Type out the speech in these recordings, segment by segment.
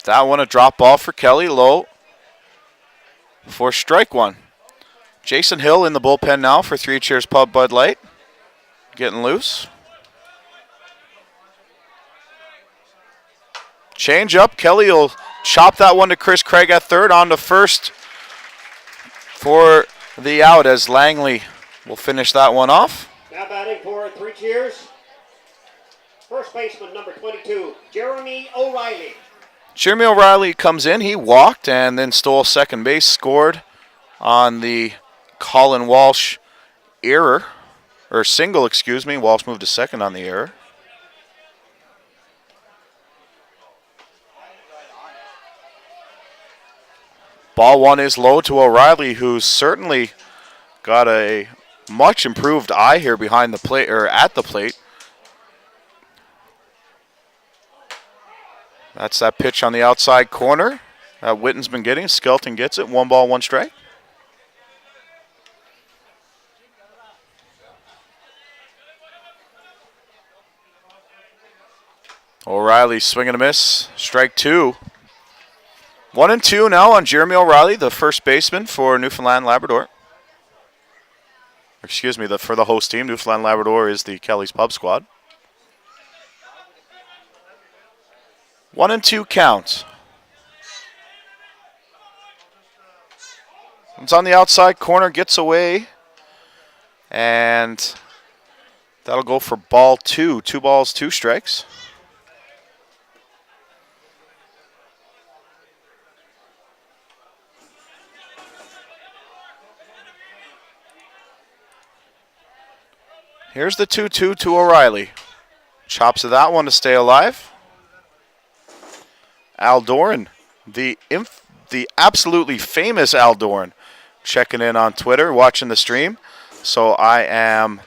That one a drop ball for Kelly, low for strike one. Jason Hill in the bullpen now for Three Cheers Pub Bud Light. Getting loose. Change up. Kelly will chop that one to Chris Craig at third. On to first for the out as Langley will finish that one off. Now batting for Three Cheers. First baseman number 22, Jeremy O'Reilly. Jeremy O'Reilly comes in. He walked and then stole second base. Scored on the Colin Walsh error. Or single, excuse me. Walsh moved to second on the error. Ball one is low to O'Reilly, who's certainly got a much improved eye here behind the plate, or at the plate. That's that pitch on the outside corner that Witten's been getting. Skelton gets it. 1 ball, 1 strike. O'Reilly swinging a miss. Strike 2. 1-2 now on Jeremy O'Reilly, the first baseman for Newfoundland Labrador. Excuse me, for the host team. Newfoundland Labrador is the Kelly's Pub squad. 1-2 count. It's on the outside corner, gets away. And that'll go for ball 2. 2 balls, 2 strikes. Here's the 2-2 to O'Reilly. Chops of that one to stay alive. Al Doran, the absolutely famous Al Doran, checking in on Twitter, watching the stream. So I am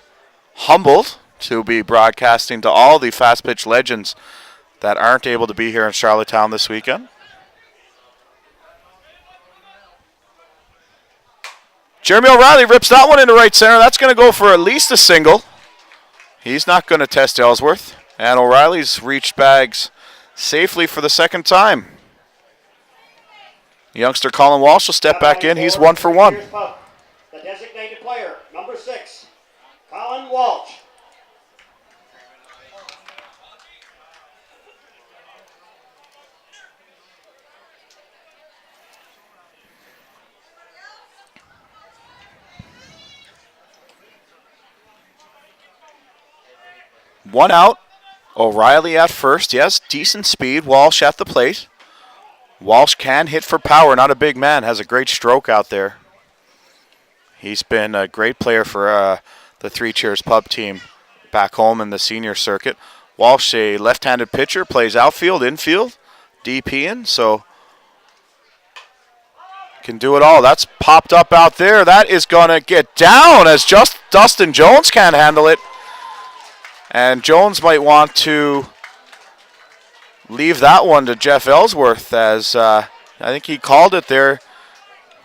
humbled to be broadcasting to all the Fastpitch legends that aren't able to be here in Charlottetown this weekend. Jeremy O'Reilly rips that one into right center. That's going to go for at least a single. He's not going to test Ellsworth. And O'Reilly's reached bags safely for the second time. Youngster Colin Walsh will step back in. He's 1 for 1. The designated player, number 6, Colin Walsh. One out. O'Reilly at first. Yes, decent speed. Walsh at the plate. Walsh can hit for power. Not a big man. Has a great stroke out there. He's been a great player for the Three Cheers Pub team back home in the senior circuit. Walsh, a left-handed pitcher, plays outfield, infield, DP-ing, so can do it all. That's popped up out there. That is going to get down as just Dustin Jones can't handle it. And Jones might want to leave that one to Jeff Ellsworth, as I think he called it there.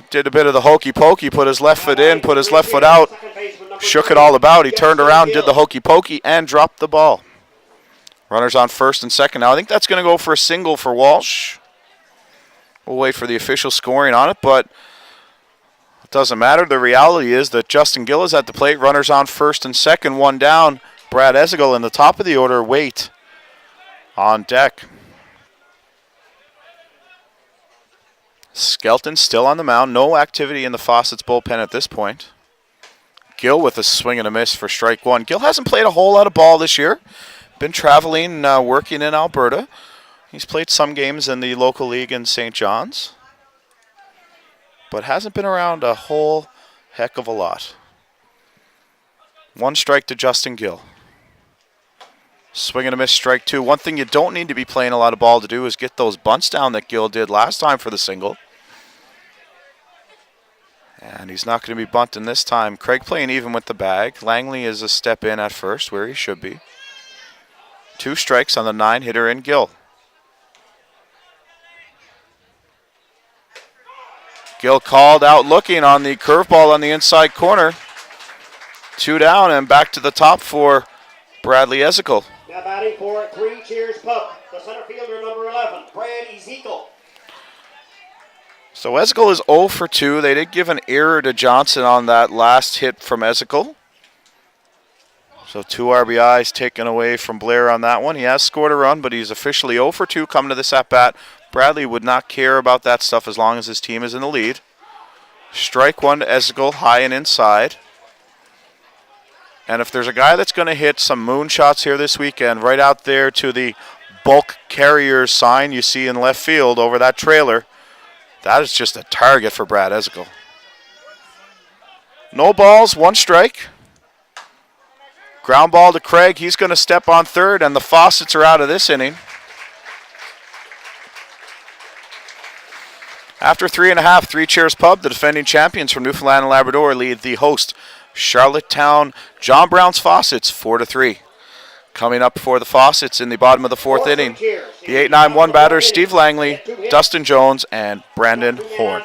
Did a bit of the hokey pokey, put his left foot in, put his left foot out, shook it all about. He turned around, did the hokey pokey, and dropped the ball. Runners on first and second now. I think that's going to go for a single for Walsh. We'll wait for the official scoring on it, but it doesn't matter. The reality is that Justin Gill is at the plate. Runners on first and second, 1 down. Brad Ezigal in the top of the order, Wait on deck. Skelton still on the mound. No activity in the Fawcetts bullpen at this point. Gill with a swing and a miss for strike 1. Gill hasn't played a whole lot of ball this year. Been traveling, working in Alberta. He's played some games in the local league in St. John's, but hasn't been around a whole heck of a lot. 1 strike to Justin Gill. Swing and a miss, strike 2. One thing you don't need to be playing a lot of ball to do is get those bunts down that Gill did last time for the single. And he's not going to be bunting this time. Craig playing even with the bag. Langley is a step in at first, where he should be. 2 strikes on the 9-hitter in Gill. Gill called out looking on the curveball on the inside corner. 2 down and back to the top for Bradley Ezical. Now batting for Three Cheers Pub, the center fielder, number 11, Brad Ezekiel. So Ezekiel is 0 for 2. They did give an error to Johnson on that last hit from Ezekiel. So 2 RBIs taken away from Blair on that one. He has scored a run, but he's officially 0 for 2 coming to this at-bat. Bradley would not care about that stuff as long as his team is in the lead. Strike one to Ezekiel, high and inside. And if there's a guy that's going to hit some moonshots here this weekend, right out there to the bulk carrier sign you see in left field over that trailer, that is just a target for Brad Ezekiel. No balls, 1 strike. Ground ball to Craig. He's going to step on third, and the Fawcetts are out of this inning. After 3.5, 3 CheersPub, the defending champions from Newfoundland and Labrador lead the host, Charlottetown John Brown's Fawcetts, 4-3. Coming up for the Fawcetts in the bottom of the 4th inning, the 8-9-1 batters, Steve Langley, Dustin Jones, and Brandon Horn.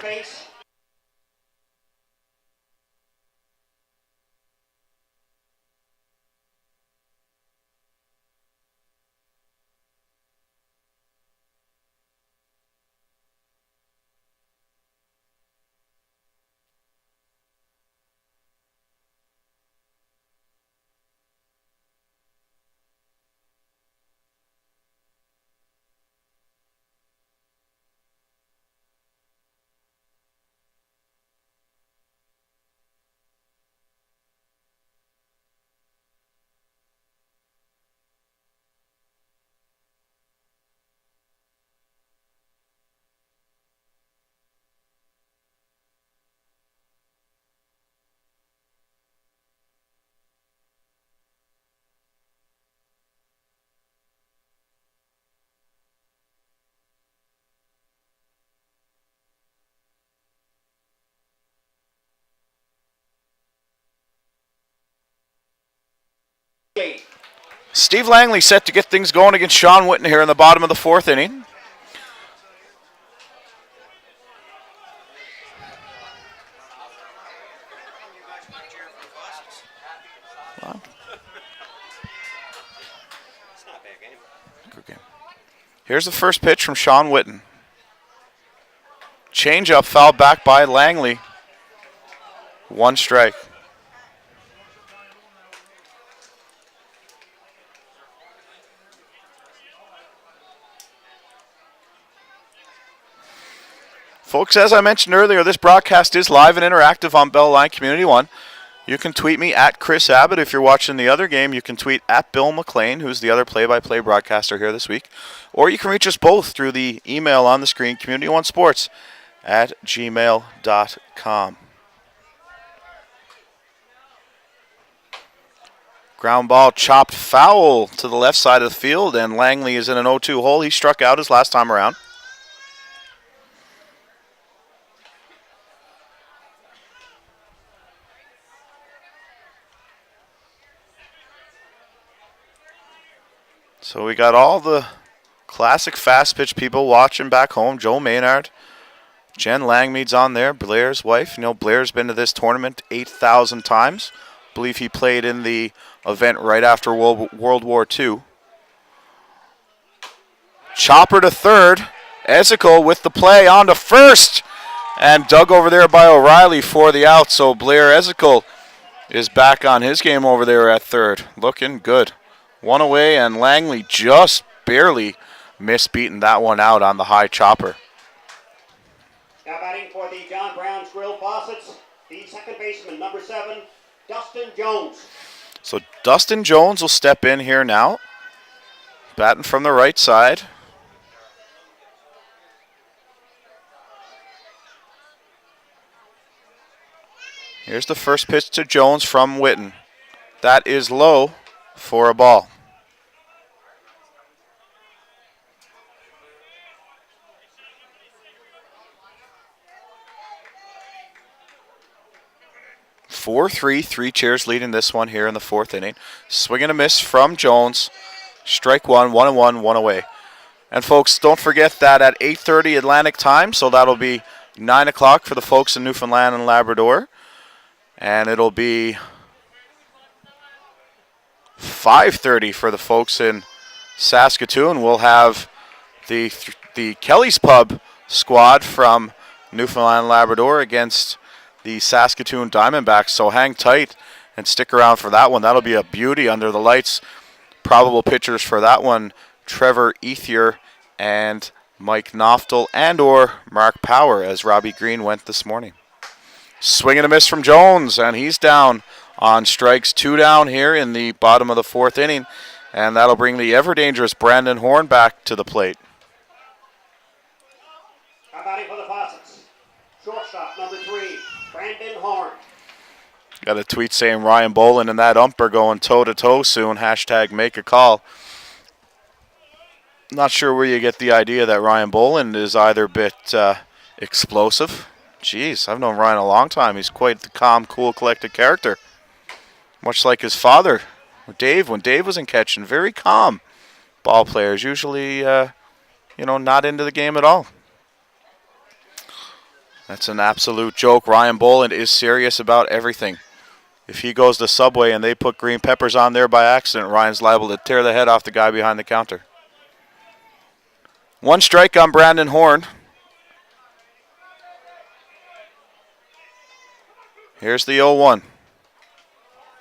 Steve Langley set to get things going against Sean Witten here in the bottom of the 4th inning. Good game. Here's the first pitch from Sean Witten. Changeup fouled back by Langley. 1 strike. Folks, as I mentioned earlier, this broadcast is live and interactive on Bell Line Community 1. You can tweet me at Chris Abbott. If you're watching the other game, you can tweet at Bill McLean, who's the other play-by-play broadcaster here this week. Or you can reach us both through the email on the screen, community1sports@gmail.com. Ground ball chopped foul to the left side of the field, and Langley is in an 0-2 hole. He struck out his last time around. So we got all the classic fast pitch people watching back home. Joe Maynard, Jen Langmead's on there, Blair's wife. You know, Blair's been to this tournament 8,000 times. I believe he played in the event right after World War II. Chopper to third. Ezekiel with the play on to first. And dug over there by O'Reilly for the out. So Blair Ezekiel is back on his game over there at third. Looking good. 1 away, and Langley just barely missed beating that one out on the high chopper. Now batting for the John Brown's Grille Fawcetts, the second baseman, number 7, Dustin Jones. So Dustin Jones will step in here now, batting from the right side. Here's the first pitch to Jones from Witten. That is low for a ball. Four, three Cheers leading this one here in the 4th inning. Swing and a miss from Jones. Strike one, 1-1, 1 away. And folks, don't forget that at 8:30 Atlantic time, so that'll be 9 o'clock for the folks in Newfoundland and Labrador. And it'll be 5:30 for the folks in Saskatoon will have the CheersPub squad from Newfoundland and Labrador against the Saskatoon Diamondbacks. So hang tight and stick around for that one. That'll be a beauty under the lights. Probable pitchers for that one, Trevor Ethier and Mike Knoftel and or Mark Power, as Robbie Green went this morning. Swing and a miss from Jones, and he's down on strikes. 2 down here in the bottom of the 4th inning, and that'll bring the ever-dangerous Brandon Horn back to the plate. Batting for the Fawcetts. Shortstop, number 3, Brandon Horn. Got a tweet saying Ryan Boland and that ump are going toe-to-toe soon. # make a call. Not sure where you get the idea that Ryan Boland is either a bit explosive. Jeez, I've known Ryan a long time. He's quite the calm, cool, collected character. Much like his father, Dave, when Dave was in catching. Very calm ball players. Usually, not into the game at all. That's an absolute joke. Ryan Boland is serious about everything. If he goes to Subway and they put green peppers on there by accident, Ryan's liable to tear the head off the guy behind the counter. 1 strike on Brandon Horn. Here's the 0-1.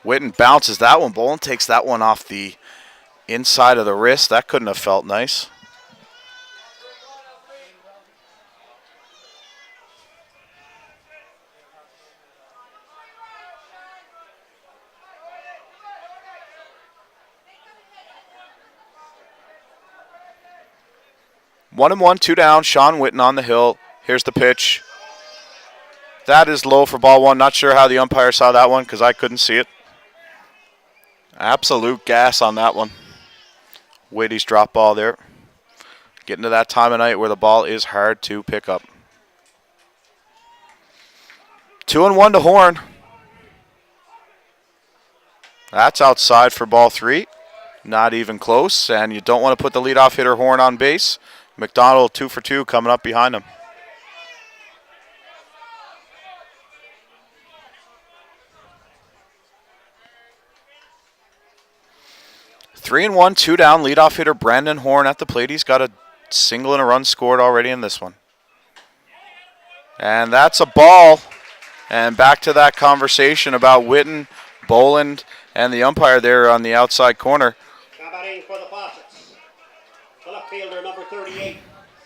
Witten bounces that one. Boland takes that one off the inside of the wrist. That couldn't have felt nice. One and 1, 2 down. Sean Witten on the hill. Here's the pitch. That is low for ball 1. Not sure how the umpire saw that one because I couldn't see it. Absolute gas on that one. Whitty's drop ball there. Getting to that time of night where the ball is hard to pick up. 2-1 to Horn. That's outside for ball 3. Not even close, and you don't want to put the leadoff hitter Horn on base. McDonald 2 for 2 coming up behind him. 3-1, 2 down. Leadoff hitter Brandon Horn at the plate. He's got a single and a run scored already in this one. And that's a ball. And back to that conversation about Witten, Boland, and the umpire there on the outside corner. Now batting for the Fawcetts. The left fielder, number 38,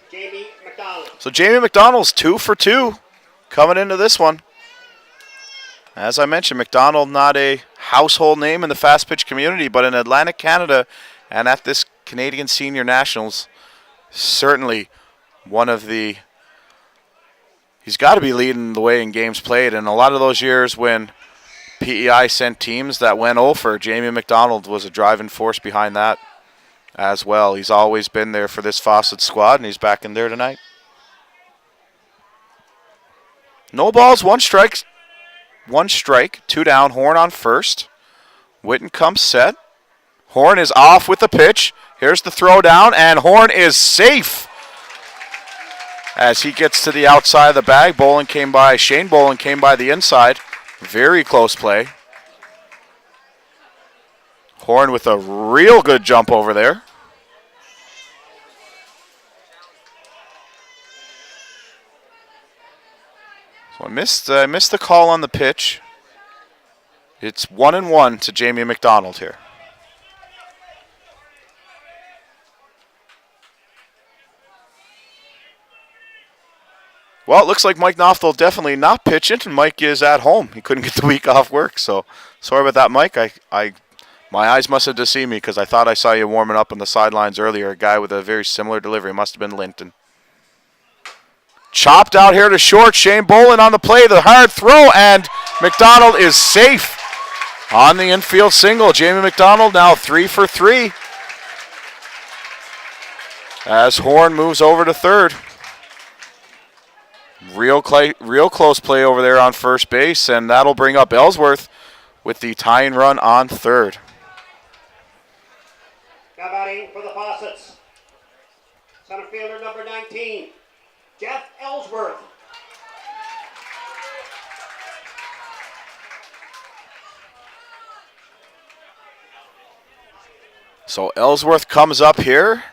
Jamie McDonald. So Jamie McDonald's 2 for 2 coming into this one. As I mentioned, McDonald not a household name in the fast pitch community, but in Atlantic Canada and at this Canadian Senior Nationals, certainly one of the, he's got to be leading the way in games played. And a lot of those years when PEI sent teams that went over, Jamie McDonald was a driving force behind that as well. He's always been there for this Fawcett squad, and he's back in there tonight. No balls, 1 strike. 1 strike, 2 down. Horn on first. Witten comes set. Horn is off with the pitch. Here's the throw down, and Horn is safe as he gets to the outside of the bag. Shane Boland came by the inside. Very close play. Horn with a real good jump over there. So I missed the call on the pitch. It's 1-1 to Jamie McDonald here. Well, it looks like Mike Knoftel definitely not pitching, and Mike is at home. He couldn't get the week off work, so sorry about that, Mike. My eyes must have deceived me because I thought I saw you warming up on the sidelines earlier. A guy with a very similar delivery. Must have been Linton. Chopped out here to short. Shane Boland on the play. The hard throw, and McDonald is safe on the infield single. Jamie McDonald now 3 for 3 as Horn moves over to third. Real close play over there on first base, and that'll bring up Ellsworth with the tying run on third. Now batting for the Fawcetts. Center fielder number 19, Jeff Ellsworth. So Ellsworth comes up here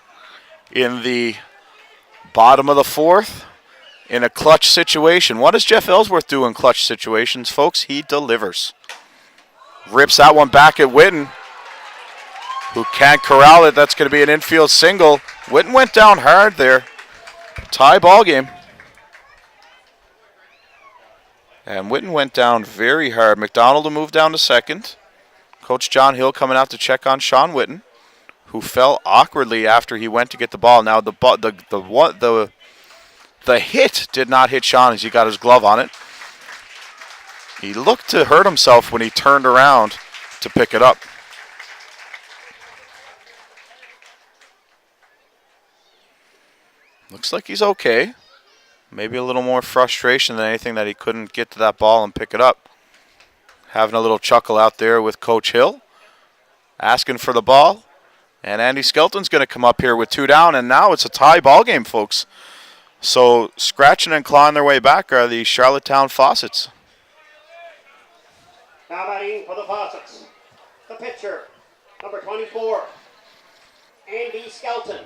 in the bottom of the fourth in a clutch situation. What does Jeff Ellsworth do in clutch situations, folks? He delivers. Rips that one back at Witten, who can't corral it. That's going to be an infield single. Witten went down hard there. Tie ball game. And Witten went down very hard. McDonald will move down to second. Coach John Hill coming out to check on Sean Witten, who fell awkwardly after he went to get the ball. Now the hit did not hit Sean as he got his glove on it. He looked to hurt himself when he turned around to pick it up. Looks like he's okay. Maybe a little more frustration than anything that he couldn't get to that ball and pick it up. Having a little chuckle out there with Coach Hill. Asking for the ball. And Andy Skelton's going to come up here with 2 down. And now it's a tie ball game, folks. So scratching and clawing their way back are the Charlottetown Fawcetts. Now batting for the Fawcetts, the pitcher, number 24, Andy Skelton.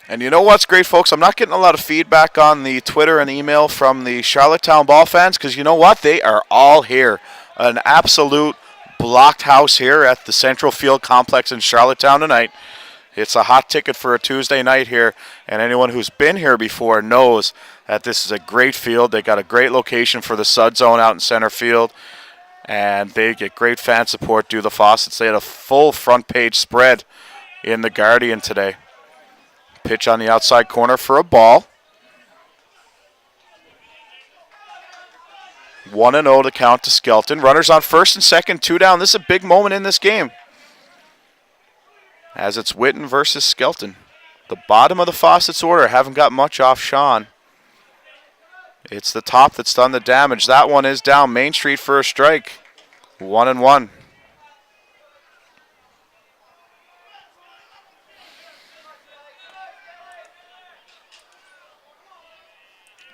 And you know what's great, folks? I'm not getting a lot of feedback on the Twitter and email from the Charlottetown ball fans because you know what? They are all here. An absolute blocked house here at the Central Field Complex in Charlottetown tonight. It's a hot ticket for a Tuesday night here, and anyone who's been here before knows that this is a great field. They got a great location for the Sud Zone out in center field, and they get great fan support due to the Fawcetts. They had a full front page spread in the Guardian today. Pitch on the outside corner for a ball. 1-0 to count to Skelton. Runners on first and second, 2 down. This is a big moment in this game, as it's Witten versus Skelton. The bottom of the Fawcetts order haven't got much off Sean. It's the top that's done the damage. That one is down Main Street for a strike. 1-1.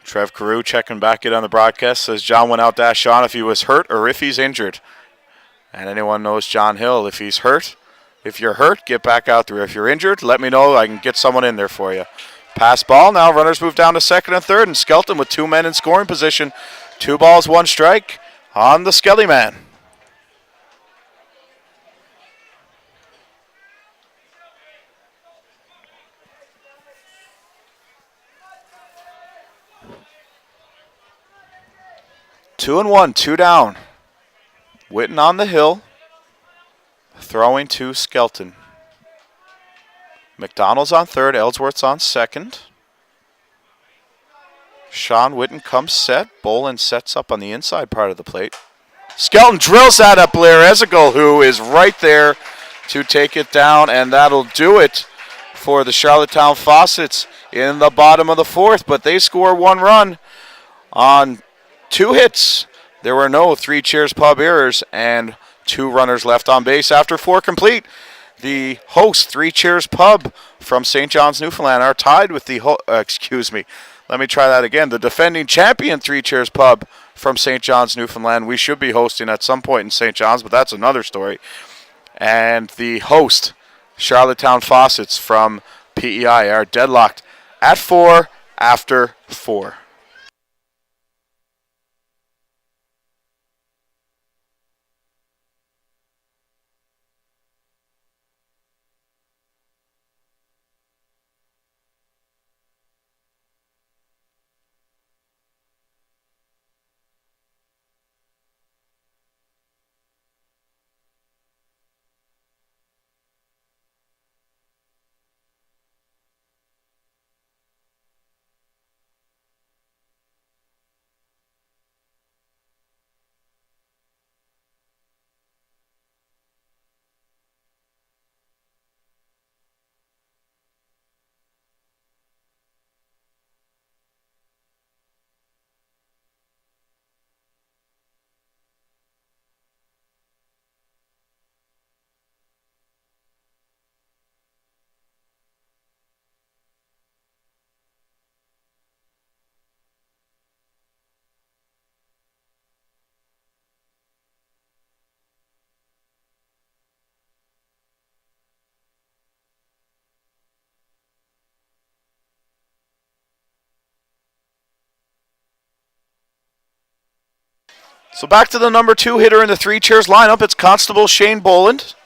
Trev Carew checking back in on the broadcast. Says John went out to ask Sean if he was hurt or if he's injured. And anyone knows John Hill. If he's hurt, if you're hurt, get back out there. If you're injured, let me know. I can get someone in there for you. Pass ball now. Runners move down to second and third. And Skelton with 2 men in scoring position. 2 balls, 1 strike on the Skelly man. Two and 1, 2 down. Witten on the hill. Throwing to Skelton. McDonald's on third. Ellsworth's on second. Sean Witten comes set. Bolin sets up on the inside part of the plate. Skelton drills that at Blair Ezekiel, who is right there to take it down, and that'll do it for the Charlottetown Fawcetts in the bottom of the fourth. But they score 1 run on 2 hits. There were no 3 CheersPub errors and 2 runners left on base after 4 complete. The host, 3 CheersPub from St. John's, Newfoundland, are tied with the the defending champion, 3 CheersPub from St. John's, Newfoundland. We should be hosting at some point in St. John's, but that's another story. And the host, Charlottetown Fawcetts from PEI, are deadlocked at 4 after 4. So back to the number 2 hitter in the 3 Cheers lineup. It's Constable Shane Boland.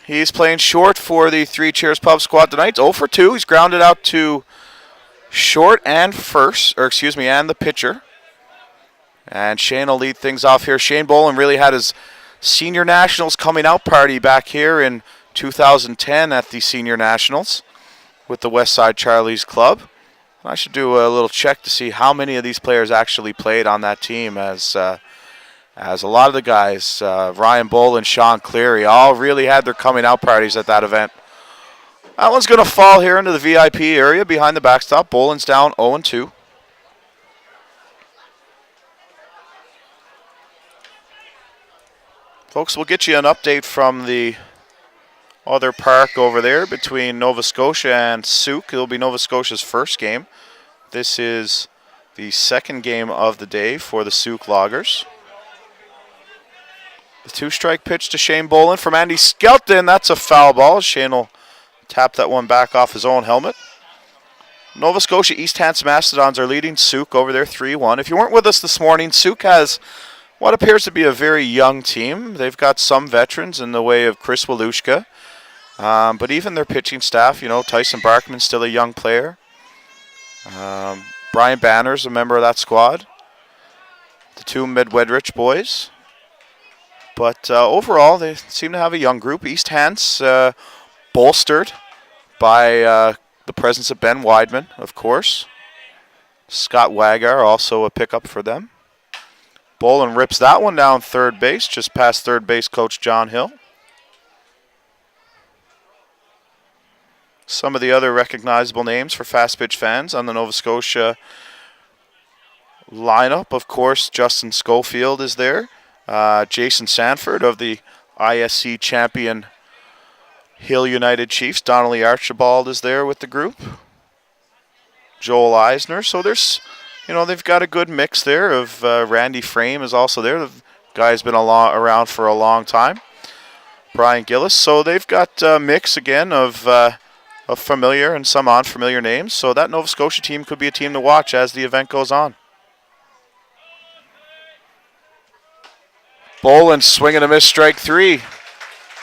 He's playing short for the 3 Cheers Pub squad tonight. 0 for 2. He's grounded out to short and and the pitcher. And Shane will lead things off here. Shane Boland really had his Senior Nationals coming out party back here in 2010 at the Senior Nationals with the Westside Charlies Club. I should do a little check to see how many of these players actually played on that team, as a lot of the guys, Ryan Boland, Sean Cleary, all really had their coming out parties at that event. That one's going to fall here into the VIP area behind the backstop. Boland's down 0-2. Folks, we'll get you an update from the other park over there between Nova Scotia and Souk. It'll be Nova Scotia's first game. This is the second game of the day for the Souk Loggers. The 2-strike pitch to Shane Boland from Andy Skelton. That's a foul ball. Shane will tap that one back off his own helmet. Nova Scotia East Hants Mastodons are leading Souk over there 3-1. If you weren't with us this morning, Souk has what appears to be a very young team. They've got some veterans in the way of Chris Walushka. But even their pitching staff, Tyson Barkman's still a young player. Brian Banner's a member of that squad. The 2 Medwedrich boys. But overall, they seem to have a young group. East Hants bolstered by the presence of Ben Weidman, of course. Scott Wagar, also a pickup for them. Boland rips that one down third base, just past third base coach John Hill. Some of the other recognizable names for Fastpitch fans on the Nova Scotia lineup, of course, Justin Schofield is there. Jason Sanford of the ISC champion Hill United Chiefs. Donnelly Archibald is there with the group. Joel Eisner. So there's, they've got a good mix there of Randy Frame is also there. The guy's been around for a long time. Brian Gillis. So they've got a mix again of familiar and some unfamiliar names. So that Nova Scotia team could be a team to watch as the event goes on. Boland swinging a miss, strike 3.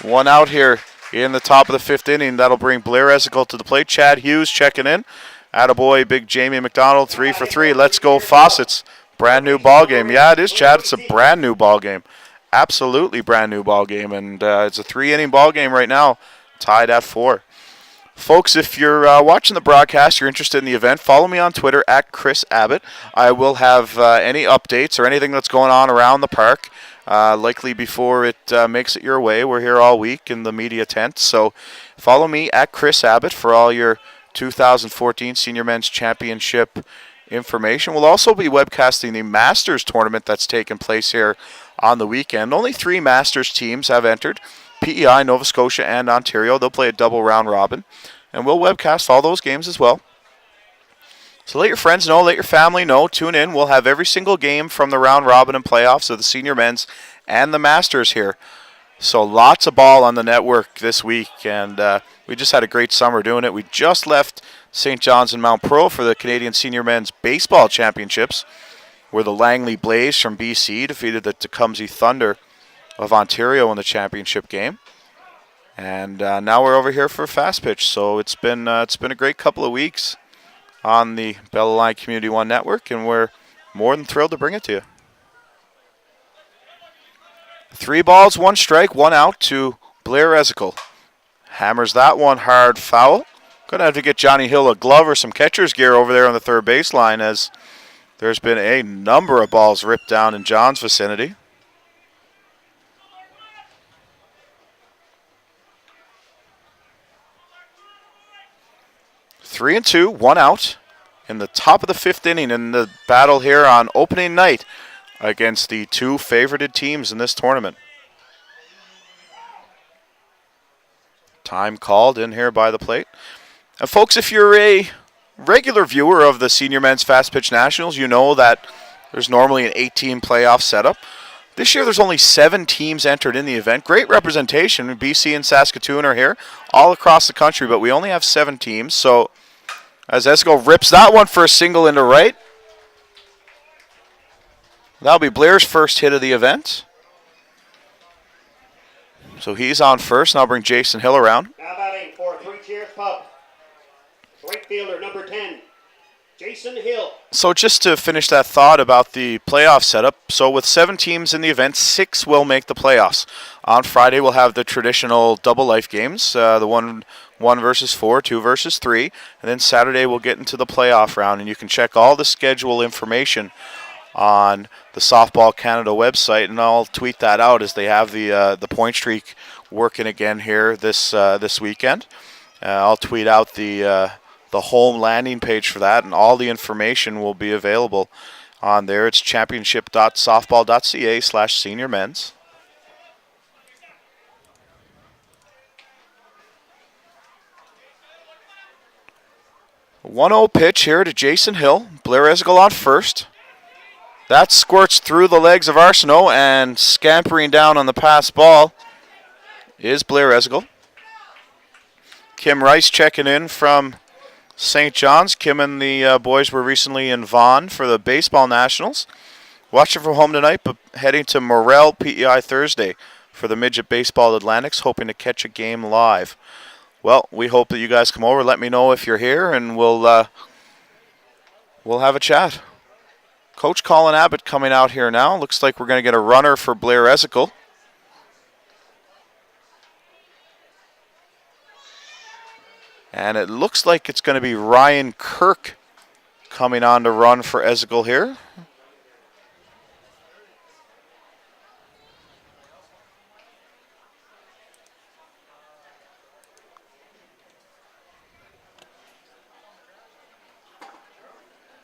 1 out here in the top of the 5th inning. That'll bring Blair Esical to the plate. Chad Hughes checking in. Attaboy, big Jamie McDonald, 3 for 3. Let's go Fawcetts. Brand new ball game. Yeah, it is, Chad. It's a brand new ball game. Absolutely brand new ball game. And it's a 3-inning ball game right now, tied at 4. Folks, if you're watching the broadcast, you're interested in the event, follow me on Twitter at Chris Abbott. I will have any updates or anything that's going on around the park, likely before it makes it your way. We're here all week in the media tent, so follow me at Chris Abbott for all your 2014 Senior Men's Championship information. We'll also be webcasting the Masters tournament that's taking place here on the weekend. Only 3 Masters teams have entered. PEI, Nova Scotia, and Ontario. They'll play a double round robin. And we'll webcast all those games as well. So let your friends know, let your family know. Tune in. We'll have every single game from the round robin and playoffs of the Senior Men's and the Masters here. So lots of ball on the network this week. And we just had a great summer doing it. We just left St. John's and Mount Pearl for the Canadian Senior Men's Baseball Championships, where the Langley Blaze from BC defeated the Tecumseh Thunder of Ontario in the championship game. And now we're over here for Fastpitch. So it's been a great couple of weeks on the Bella Line Community One Network, and we're more than thrilled to bring it to you. 3 balls, 1 strike, 1 out to Blair Esical. Hammers that one hard foul. Gonna have to get Johnny Hill a glove or some catcher's gear over there on the third baseline, as there's been a number of balls ripped down in John's vicinity. Three and 2, 1 out in the top of the 5th inning in the battle here on opening night against the 2 favorited teams in this tournament. Time called in here by the plate. And folks, if you're a regular viewer of the Senior Men's Fastpitch Nationals, you know that there's normally an 8-team playoff setup. This year there's only 7 teams entered in the event. Great representation. BC and Saskatoon are here all across the country, but we only have 7 teams. So as Esical rips that one for a single into right. That'll be Blair's first hit of the event. So he's on first, and I'll bring Jason Hill around. Now batting for 3 CheersPub. Right fielder, number 10, Jason Hill. So just to finish that thought about the playoff setup, so with 7 teams in the event, 6 will make the playoffs. On Friday, we'll have the traditional double life games, the 1 versus 4, 2 versus 3, and then Saturday we'll get into the playoff round, and you can check all the schedule information on the Softball Canada website, and I'll tweet that out as they have the point streak working again here this weekend. I'll tweet out the home landing page for that, and all the information will be available on there. It's championship.softball.ca/seniormen's. A 1-0 pitch here to Jason Hill. Blair Esigal on first. That squirts through the legs of Arsenault, and scampering down on the pass ball is Blair Esigal. Kim Rice checking in from St. John's. Kim and the boys were recently in Vaughan for the Baseball Nationals. Watching from home tonight, but heading to Morel PEI Thursday for the Midget Baseball Atlantics, hoping to catch a game live. Well, we hope that you guys come over. Let me know if you're here, and we'll have a chat. Coach Colin Abbott coming out here now. Looks like we're going to get a runner for Blair Esigal. And it looks like it's going to be Ryan Kirk coming on to run for Esigal here.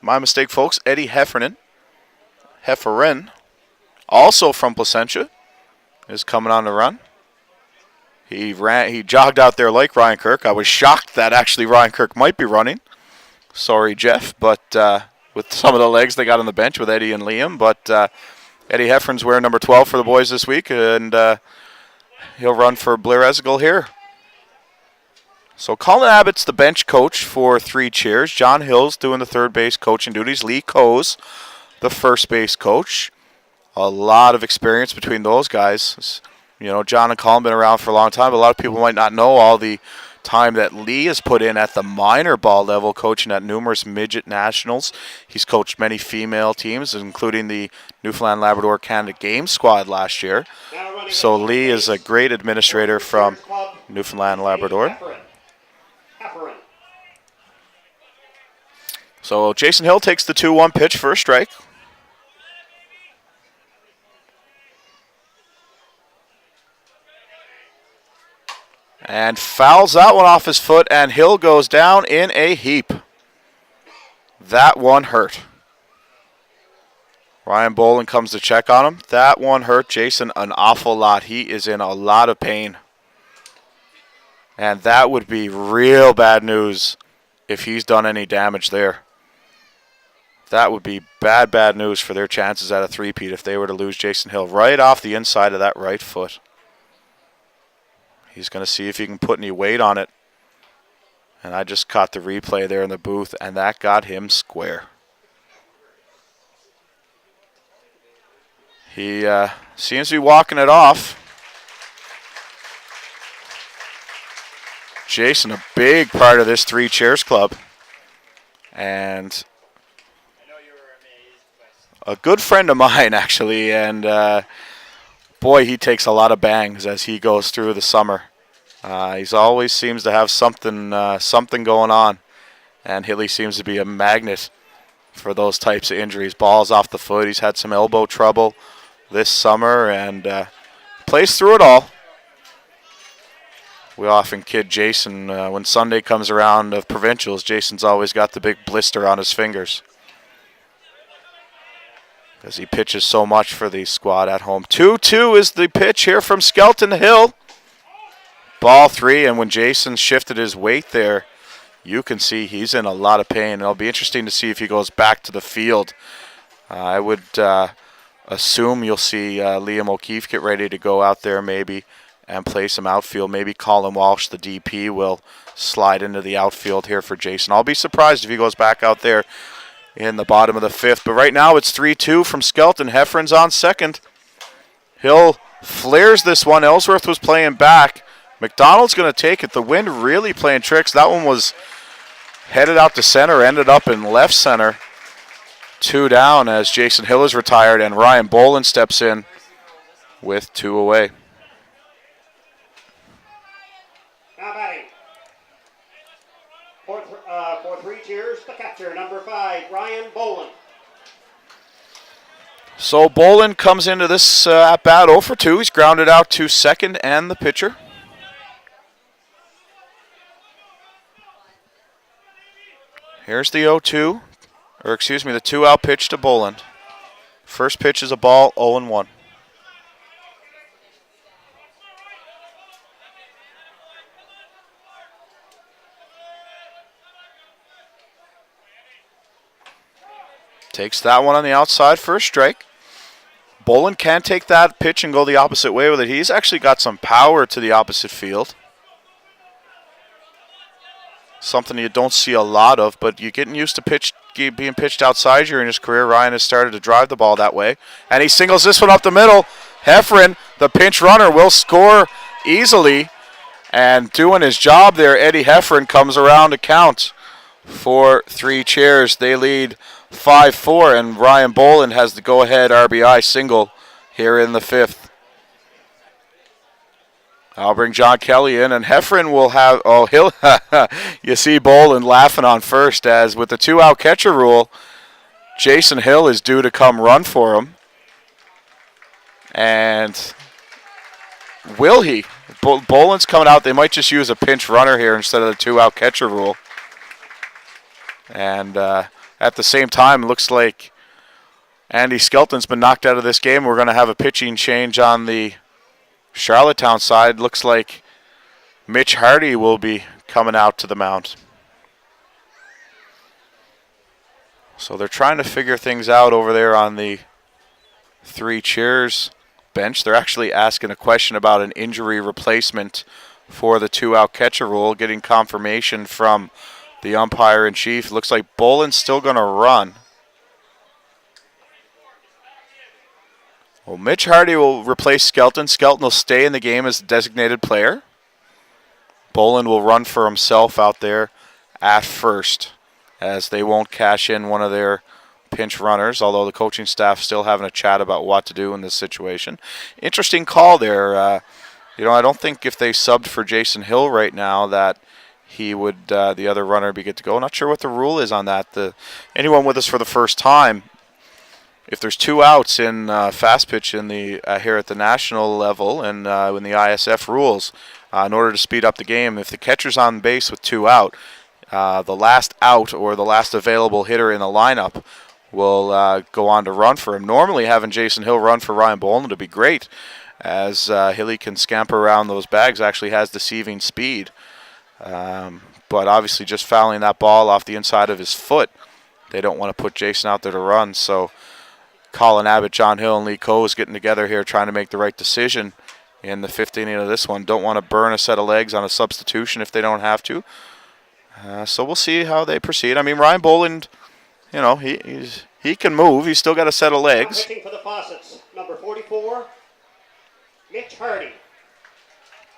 My mistake, folks. Eddie Heffernan, also from Placentia, is coming on to run. He jogged out there like Ryan Kirk. I was shocked that actually Ryan Kirk might be running. Sorry, Jeff, but with some of the legs they got on the bench with Eddie and Liam. But Eddie Heffern's wearing number 12 for the boys this week, and he'll run for Blair Esigal here. So Colin Abbott's the bench coach for 3 Cheers. John Hill's doing the third base coaching duties. Lee Coe's the first base coach. A lot of experience between those guys. You know, John and Colin have been around for a long time, but a lot of people might not know all the time that Lee has put in at the minor ball level, coaching at numerous midget nationals. He's coached many female teams, including the Newfoundland Labrador Canada game squad last year. So Lee is a great administrator from Newfoundland Labrador. So Jason Hill takes the 2-1 pitch for a strike. And fouls that one off his foot, and Hill goes down in a heap. That one hurt. Ryan Bolin comes to check on him. That one hurt Jason an awful lot. He is in a lot of pain. And that would be real bad news if he's done any damage there. That would be bad news for their chances at a three-peat if they were to lose Jason Hill right off the inside of that right foot. He's going to see if he can put any weight on it. And I just caught the replay there in the booth, and that got him square. He seems to be walking it off. Jason, a big part of this 3 Cheers club. And a good friend of mine, actually, and boy, he takes a lot of bangs as he goes through the summer. He's always seems to have something going on, and Hilly seems to be a magnet for those types of injuries. Balls off the foot. He's had some elbow trouble this summer, and plays through it all. We often kid Jason when Sunday comes around of provincials. Jason's always got the big blister on his fingers, because he pitches so much for the squad at home. 2-2 is the pitch here from Skelton Hill. Ball 3, and when Jason shifted his weight there, you can see he's in a lot of pain. It'll be interesting to see if he goes back to the field. I would assume you'll see Liam O'Keefe get ready to go out there maybe and play some outfield. Maybe Colin Walsh, the DP, will slide into the outfield here for Jason. I'll be surprised if he goes back out there in the bottom of the fifth. But right now it's 3-2 from Skelton. Heffron's on second. Hill flares this one. Ellsworth was playing back. McDonald's going to take it. The wind really playing tricks. That one was headed out to center, ended up in left center. 2 down as Jason Hill is retired and Ryan Boland steps in with 2 away. Now batting. For 3 cheers, the catcher, number 5, Ryan Boland. So Boland comes into this at-bat 0 for 2. He's grounded out to second and the pitcher. Here's the 0-2, or excuse me, the 2-out pitch to Boland. First pitch is a ball, 0-1. Takes that one on the outside for a strike. Boland can take that pitch and go the opposite way with it. He's actually got some power to the opposite field. Something you don't see a lot of, but you're getting used to being pitched outside during his career. Ryan has started to drive the ball that way. And he singles this one up the middle. Heffron, the pinch runner, will score easily. And doing his job there, Eddie Heffron comes around to count for 3 cheers. They lead 5-4, and Ryan Boland has the go-ahead RBI single here in the 5th. I'll bring John Kelly in, and Heffron will have, you see Boland laughing on first, as with the 2-out catcher rule, Jason Hill is due to come run for him. And will he? Boland's coming out. They might just use a pinch runner here instead of the 2-out catcher rule. And at the same time, it looks like Andy Skelton's been knocked out of this game. We're going to have a pitching change on the Charlottetown side. Looks like Mitch Hardy will be coming out to the mound. So they're trying to figure things out over there on the 3 cheers bench. They're actually asking a question about an injury replacement for the 2-out catcher rule, getting confirmation from the umpire-in-chief. Looks like Boland's still going to run. Well, Mitch Hardy will replace Skelton. Skelton will stay in the game as a designated player. Boland will run for himself out there at first, as they won't cash in one of their pinch runners, although the coaching staff still having a chat about what to do in this situation. Interesting call there. I don't think if they subbed for Jason Hill right now that he would, the other runner, be good to go. Not sure what the rule is on that. Anyone with us for the first time, if there's 2 outs in Fastpitch in the here at the national level and in the ISF rules, in order to speed up the game, if the catcher's on base with 2 out, the last out or the last available hitter in the lineup will go on to run for him. Normally having Jason Hill run for Ryan Boland would be great, as Hilly can scamper around those bags, actually has deceiving speed. But obviously just fouling that ball off the inside of his foot, they don't want to put Jason out there to run. So Colin Abbott, John Hill, and Lee Coe is getting together here trying to make the right decision in the 5th inning of this one. Don't want to burn a set of legs on a substitution if they don't have to. So we'll see how they proceed. I mean, Ryan Boland, he can move. He's still got a set of legs. Pitching for the Fawcetts, number 44, Mitch Hardy.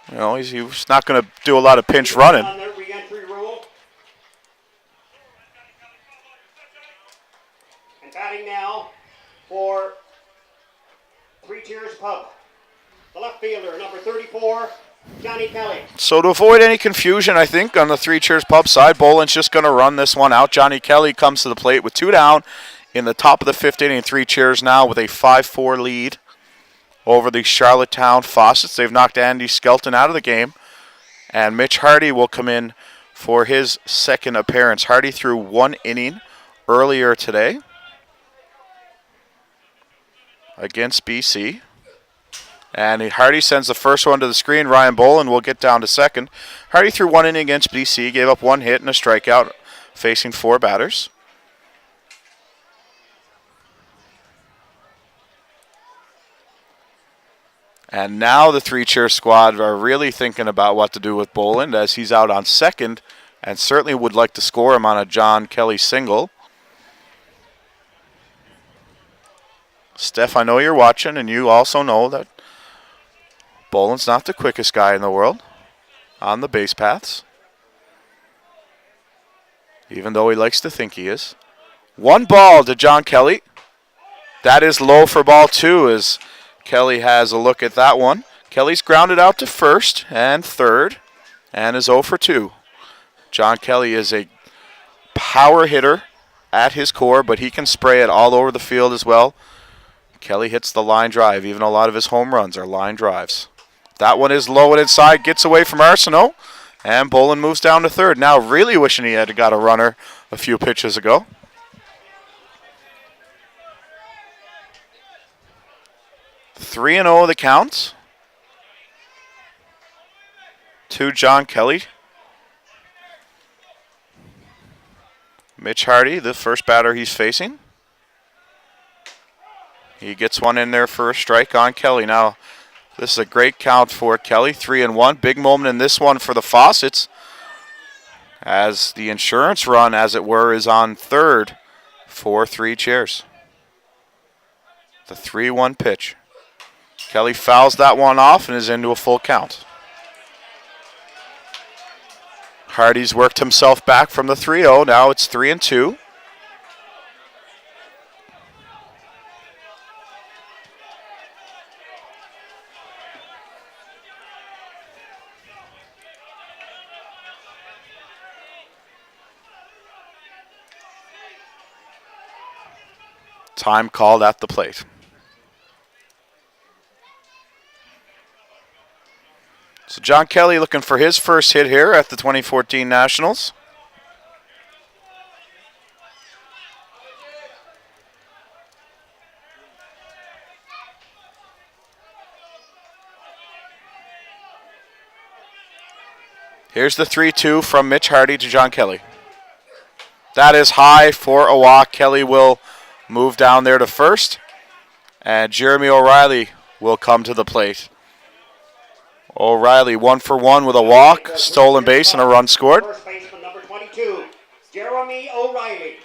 He's not going to do a lot of pinch running. On their re-entry rule. And batting now for 3 CheersPub, the left fielder, number 34, Johnny Kelly. So to avoid any confusion, I think, on the 3 CheersPub side, Boland's just going to run this one out. Johnny Kelly comes to the plate with 2 down in the top of the 5th inning. 3 cheers now with a 5-4 lead over the Charlottetown Fawcetts. They've knocked Andy Skelton out of the game, and Mitch Hardy will come in for his 2nd appearance. Hardy threw 1 inning earlier today against BC. And Hardy sends the first one to the screen. Ryan Boland will get down to second. Hardy threw 1 inning against BC, gave up 1 hit and a strikeout, facing 4 batters. And now the 3 cheer squad are really thinking about what to do with Boland, as he's out on second and certainly would like to score him on a John Kelly single. Steph, I know you're watching, and you also know that Boland's not the quickest guy in the world on the base paths, even though he likes to think he is. 1 ball to John Kelly. That is low for ball 2 as Kelly has a look at that one. Kelly's grounded out to first and third and is 0 for 2. John Kelly is a power hitter at his core, but he can spray it all over the field as well. Kelly hits the line drive. Even a lot of his home runs are line drives. That one is low and inside, gets away from Arsenault, and Boland moves down to third. Now really wishing he had got a runner a few pitches ago. 3-0 the count to John Kelly. Mitch Hardy, the first batter he's facing. He gets one in there for a strike on Kelly. Now, this is a great count for Kelly, 3-1. Big moment in this one for the Fawcetts, as the insurance run, as it were, is on third for 3 Cheers. The 3-1 pitch. Kelly fouls that one off and is into a full count. Hardy's worked himself back from the 3-0. Now it's 3-2. Time called at the plate. So John Kelly looking for his first hit here at the 2014 Nationals. Here's the 3-2 from Mitch Hardy to John Kelly. That is high for a walk. Kelly will move down there to first, and Jeremy O'Reilly will come to the plate. O'Reilly 1 for 1 with a walk, stolen base, and a run scored. First baseman number 22, Jeremy O'Reilly.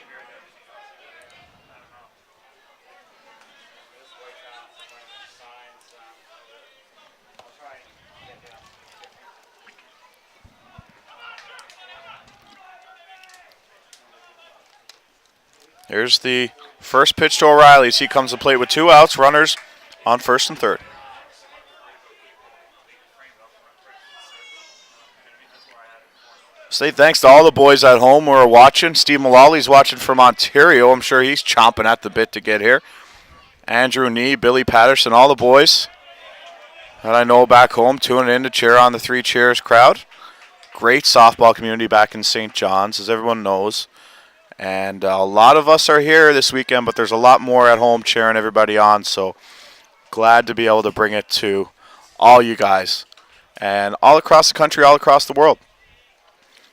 Here's the first pitch to O'Reilly. He comes to plate with 2 outs, runners on first and third. Say thanks to all the boys at home who are watching. Steve Mullally's watching from Ontario. I'm sure he's chomping at the bit to get here. Andrew Nee, Billy Patterson, all the boys that I know back home tuning in to cheer on the 3 Cheers crowd. Great softball community back in St. John's, as everyone knows. And a lot of us are here this weekend, but there's a lot more at home cheering everybody on. So glad to be able to bring it to all you guys. And all across the country, all across the world.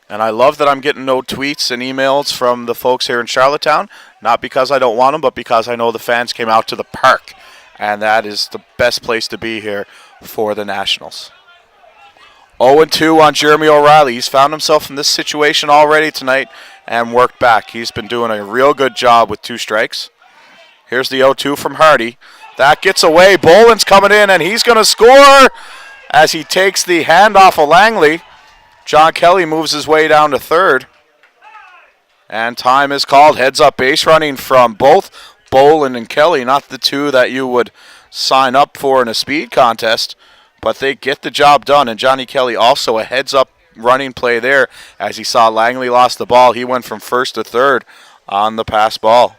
And I love that I'm getting no tweets and emails from the folks here in Charlottetown. Not because I don't want them, but because I know the fans came out to the park. And that is the best place to be here for the Nationals. 0-2 on Jeremy O'Reilly. He's found himself in this situation already tonight and worked back. He's been doing a real good job with 2 strikes. Here's the 0-2 from Hardy. That gets away. Boland's coming in, and he's going to score as he takes the handoff of Langley. John Kelly moves his way down to third. And time is called. Heads up base running from both Boland and Kelly, not the 2 that you would sign up for in a speed contest. But they get the job done, and Johnny Kelly also a heads-up running play there. As he saw Langley lost the ball, he went from first to third on the pass ball.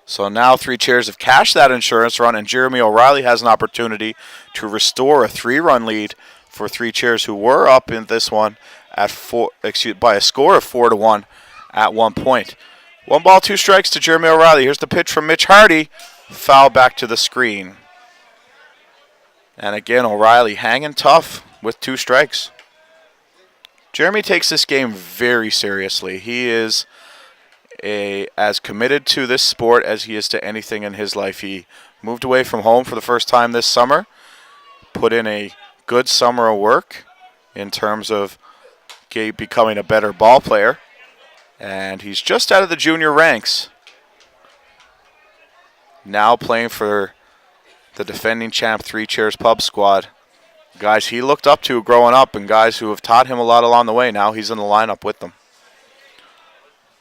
So now 3 Cheers have cashed that insurance run, and Jeremy O'Reilly has an opportunity to restore a 3-run lead for 3 Cheers, who were up in this one at by a score of 4-1 at one point. 1 ball, 2 strikes to Jeremy O'Reilly. Here's the pitch from Mitch Hardy. Foul back to the screen. And again, O'Reilly hanging tough with 2 strikes. Jeremy takes this game very seriously. He is as committed to this sport as he is to anything in his life. He moved away from home for the first time this summer, put in a good summer of work in terms of becoming a better ball player, and he's just out of the junior ranks now playing for the defending champ 3 CheersPub squad. Guys he looked up to growing up and guys who have taught him a lot along the way. Now he's in the lineup with them.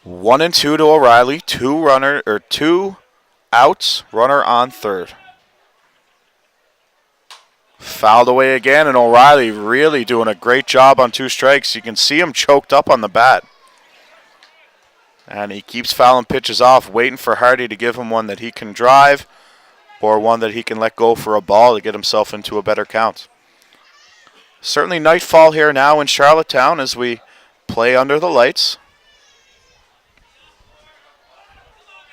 1-2 to O'Reilly. 2 outs. Runner on third. Fouled away again, and O'Reilly really doing a great job on 2 strikes. You can see him choked up on the bat. And he keeps fouling pitches off, waiting for Hardy to give him one that he can drive or one that he can let go for a ball to get himself into a better count. Certainly nightfall here now in Charlottetown as we play under the lights.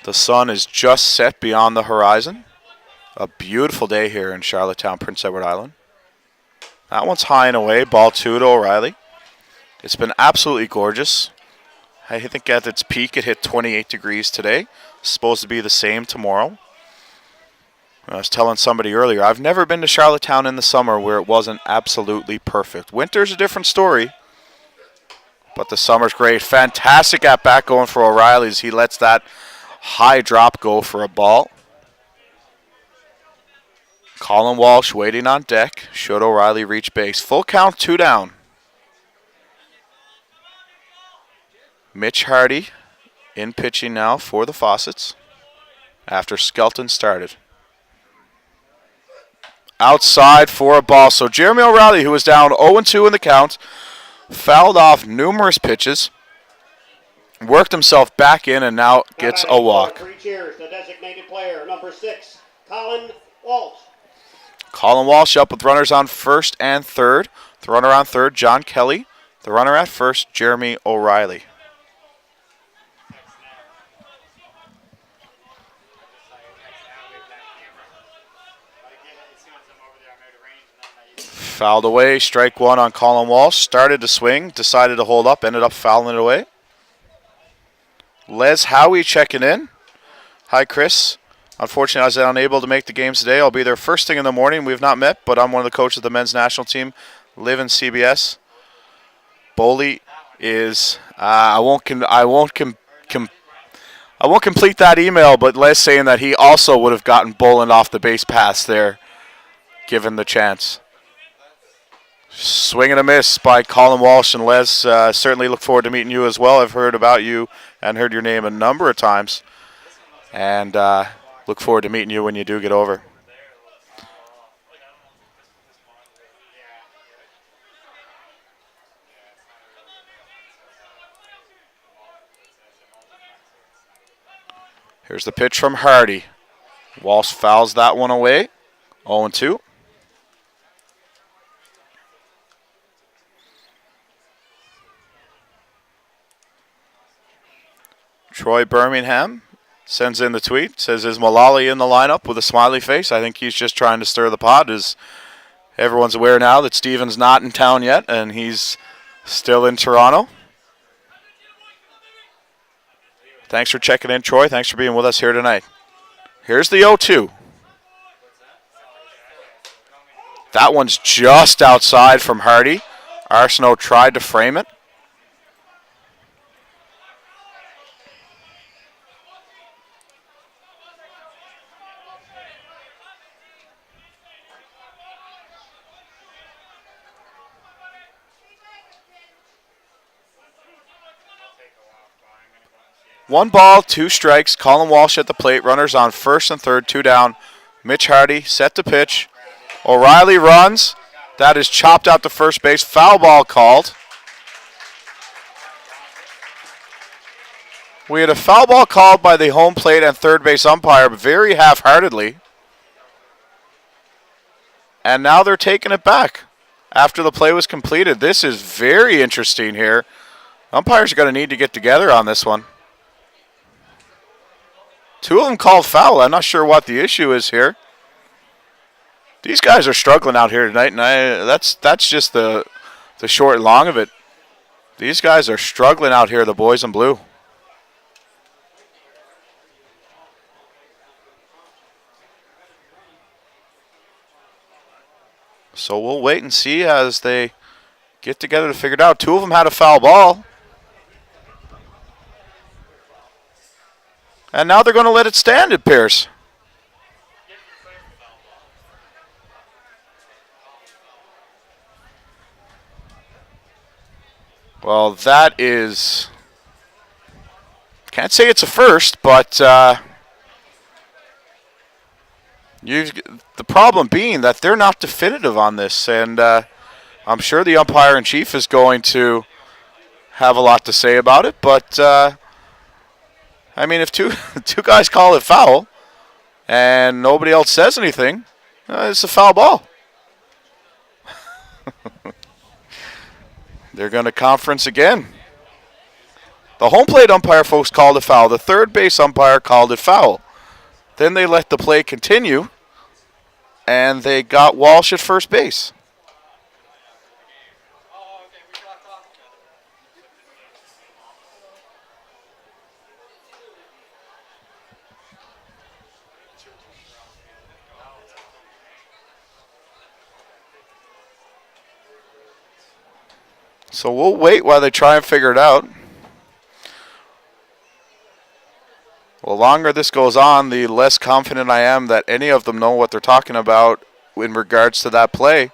The sun is just set beyond the horizon. A beautiful day here in Charlottetown, Prince Edward Island. That one's high and away. Ball 2 to O'Reilly. It's been absolutely gorgeous. I think at its peak it hit 28 degrees today. It's supposed to be the same tomorrow. I was telling somebody earlier, I've never been to Charlottetown in the summer where it wasn't absolutely perfect. Winter's a different story, but the summer's great. Fantastic at bat going for O'Reilly as he lets that high drop go for a ball. Colin Walsh waiting on deck. Should O'Reilly reach base? Full count, 2 down. Mitch Hardy in pitching now for the Fawcetts after Skelton started. Outside for a ball. So Jeremy O'Reilly, who was down 0-2 in the count, fouled off numerous pitches, worked himself back in, and now gets a walk. 3 cheers, the designated player, number 6, Colin Walsh. Colin Walsh up with runners on first and third. The runner on third, John Kelly. The runner at first, Jeremy O'Reilly. Fouled away, strike 1 on Colin Walsh. Started to swing, decided to hold up, ended up fouling it away. Les Howie checking in. Hi, Chris. Unfortunately, I was unable to make the games today. I'll be there first thing in the morning. We've not met, but I'm one of the coaches of the men's national team. Live in CBS. Boley is. I won't complete that email, but Les saying that he also would have gotten Boland off the base pass there, given the chance. Swing and a miss by Colin Walsh, and Les, certainly look forward to meeting you as well. I've heard about you and heard your name a number of times, and look forward to meeting you when you do get over. Here's the pitch from Hardy. Walsh fouls that one away. 0-2. Troy Birmingham sends in the tweet, says, is Mullally in the lineup with a smiley face? I think he's just trying to stir the pot, as everyone's aware now that Steven's not in town yet, and he's still in Toronto. Thanks for checking in, Troy. Thanks for being with us here tonight. Here's the 0-2. That one's just outside from Hardy. Arsenault tried to frame it. One ball, 2 strikes. Colin Walsh at the plate. Runners on first and third, 2 down. Mitch Hardy set to pitch. O'Reilly runs. That is chopped out to first base. Foul ball called. We had a foul ball called by the home plate and third base umpire, but very half-heartedly. And now they're taking it back after the play was completed. This is very interesting here. Umpires are going to need to get together on this one. 2 of them called foul. I'm not sure what the issue is here. These guys are struggling out here tonight, and that's just the short and long of it. These guys are struggling out here, the boys in blue. So we'll wait and see as they get together to figure it out. 2 of them had a foul ball. And now they're going to let it stand, it appears. Well, that is... Can't say it's a first, but the problem being that they're not definitive on this, and I'm sure the umpire-in-chief is going to have a lot to say about it, but I mean, if two guys call it foul and nobody else says anything, it's a foul ball. They're going to conference again. The home plate umpire folks called it foul. The third base umpire called it foul. Then they let the play continue, and they got Walsh at first base. So we'll wait while they try and figure it out. The longer this goes on, the less confident I am that any of them know what they're talking about in regards to that play.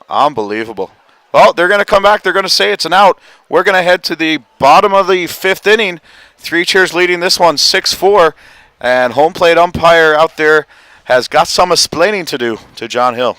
Unbelievable. Well, they're going to come back. They're going to say it's an out. We're going to head to the bottom of the fifth inning. 3 Cheers leading this one 6-4. And home plate umpire out there has got some explaining to do to John Hill.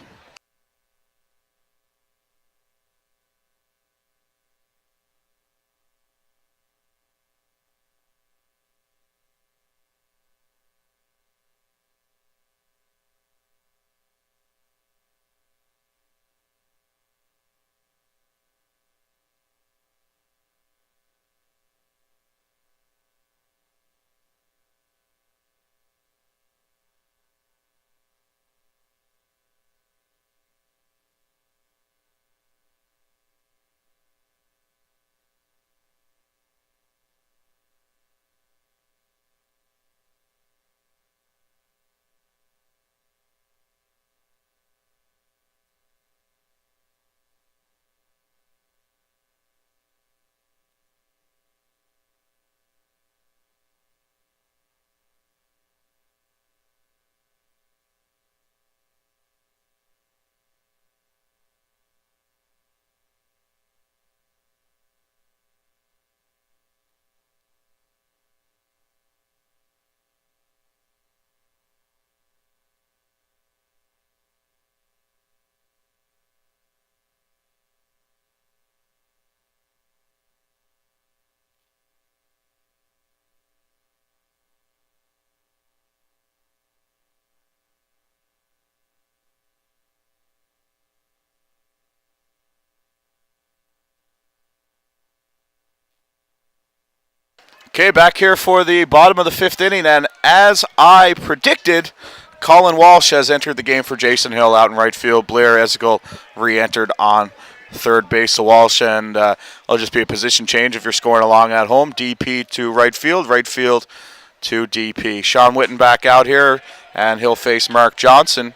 Okay, back here for the bottom of the fifth inning, and as I predicted, Colin Walsh has entered the game for Jason Hill out in right field. Blair Esigal re-entered on third base. So Walsh, and it'll just be a position change if you're scoring along at home. DP to right field to DP. Sean Whitten back out here, and he'll face Mark Johnson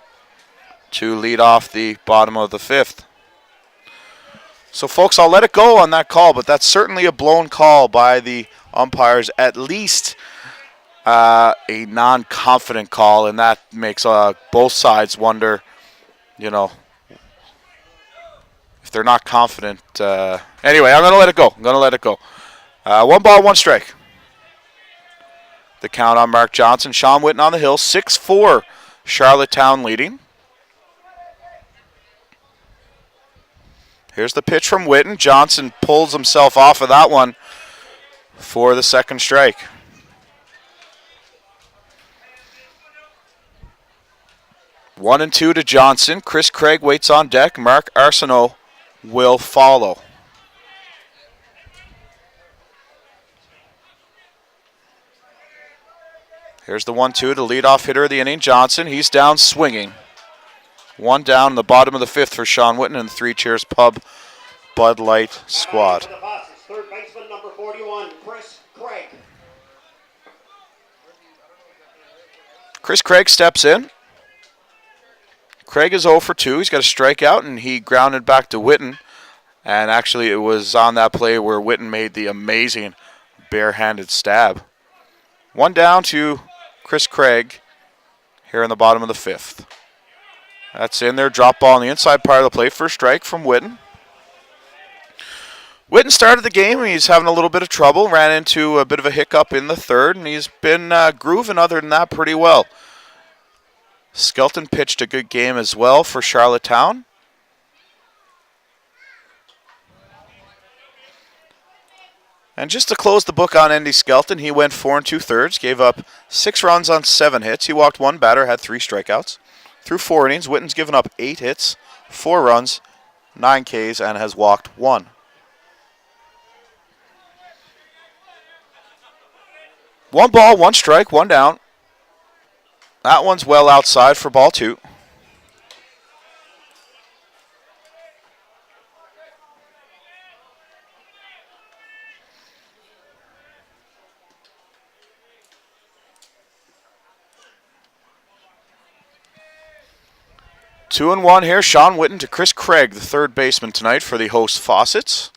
to lead off the bottom of the fifth. So, folks, I'll let it go on that call, but that's certainly a blown call by the umpires, at least a non-confident call, and that makes both sides wonder, if they're not confident. Anyway, I'm going to let it go. 1 ball, 1 strike. The count on Mark Johnson. Sean Whitten on the hill, 6-4, Charlottetown leading. Here's the pitch from Whitten. Johnson pulls himself off of that one for the second strike. One and two to Johnson. Chris Craig waits on deck. Mark Arsenault will follow. Here's the 1-2 to leadoff hitter of the inning, Johnson. He's down swinging. One down in the bottom of the fifth for Sean Whitten and the 3 Cheers Pub Bud Light squad. Third baseman number 41, Chris Craig. Chris Craig steps in. Craig is 0 for 2. He's got a strikeout, and he grounded back to Whitten. And actually, it was on that play where Whitten made the amazing barehanded stab. One down to Chris Craig here in the bottom of the fifth. That's in there. Drop ball on the inside part of the plate. First strike from Whitten. Witten started the game. He's having a little bit of trouble. Ran into a bit of a hiccup in the third, and he's been grooving other than that pretty well. Skelton pitched a good game as well for Charlottetown. And just to close the book on Andy Skelton, he went 4 2/3, gave up 6 runs on 7 hits. He walked 1 batter, had 3 strikeouts. Through 4 innings, Witten's given up 8 hits, 4 runs, 9 Ks, and has walked 1. 1 ball, 1 strike, 1 down. That one's well outside for ball 2. Two and one here. Sean Witten to Chris Craig, the third baseman tonight for the host Fawcetts.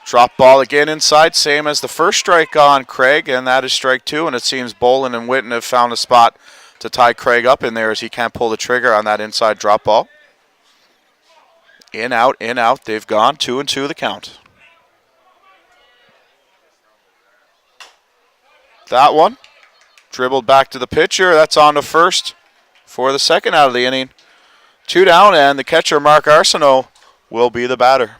Drop ball again inside, same as the first strike on Craig, and that is strike 2. And it seems Bolin and Witten have found a spot to tie Craig up in there as he can't pull the trigger on that inside drop ball. In, out, in, out. They've gone 2-2 the count. That one dribbled back to the pitcher. That's on to first for the second out of the inning. 2 down, and the catcher, Mark Arsenault, will be the batter.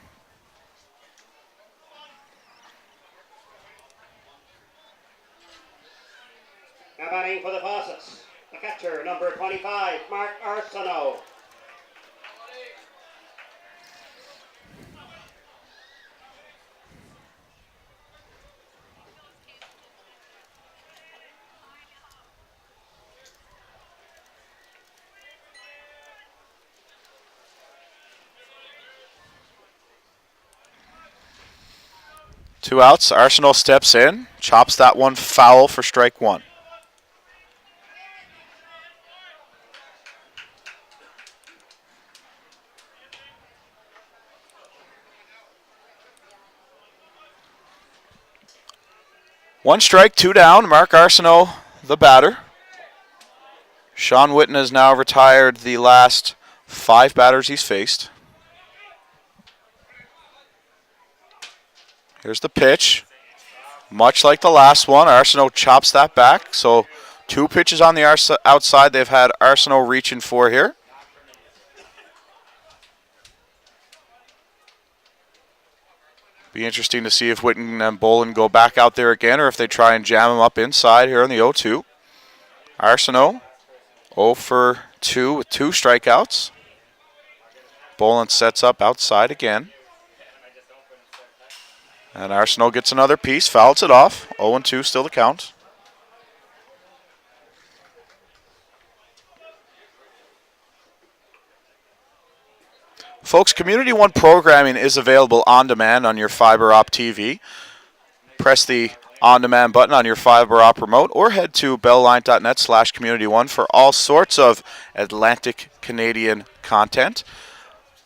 Now batting for the Fawcetts, the catcher, number 25, Mark Arsenault. Two outs. Arsenault steps in, chops that one foul for strike 1. One strike, 2 down. Mark Arsenault, the batter. Sean Witten has now retired the last 5 batters he's faced. Here's the pitch. Much like the last one, Arsenault chops that back. So 2 pitches on the outside they've had Arsenault reaching for here. Be interesting to see if Witten and Bolin go back out there again or if they try and jam him up inside here on the 0-2. Arsenault 0 for 2 with 2 strikeouts. Bolin sets up outside again. And Arsenault gets another piece, fouls it off. 0-2 still the count. Folks, Community One programming is available on demand on your fiber op TV. Press the on demand button on your fiber op remote or head to bellline.net/community1 for all sorts of Atlantic Canadian content.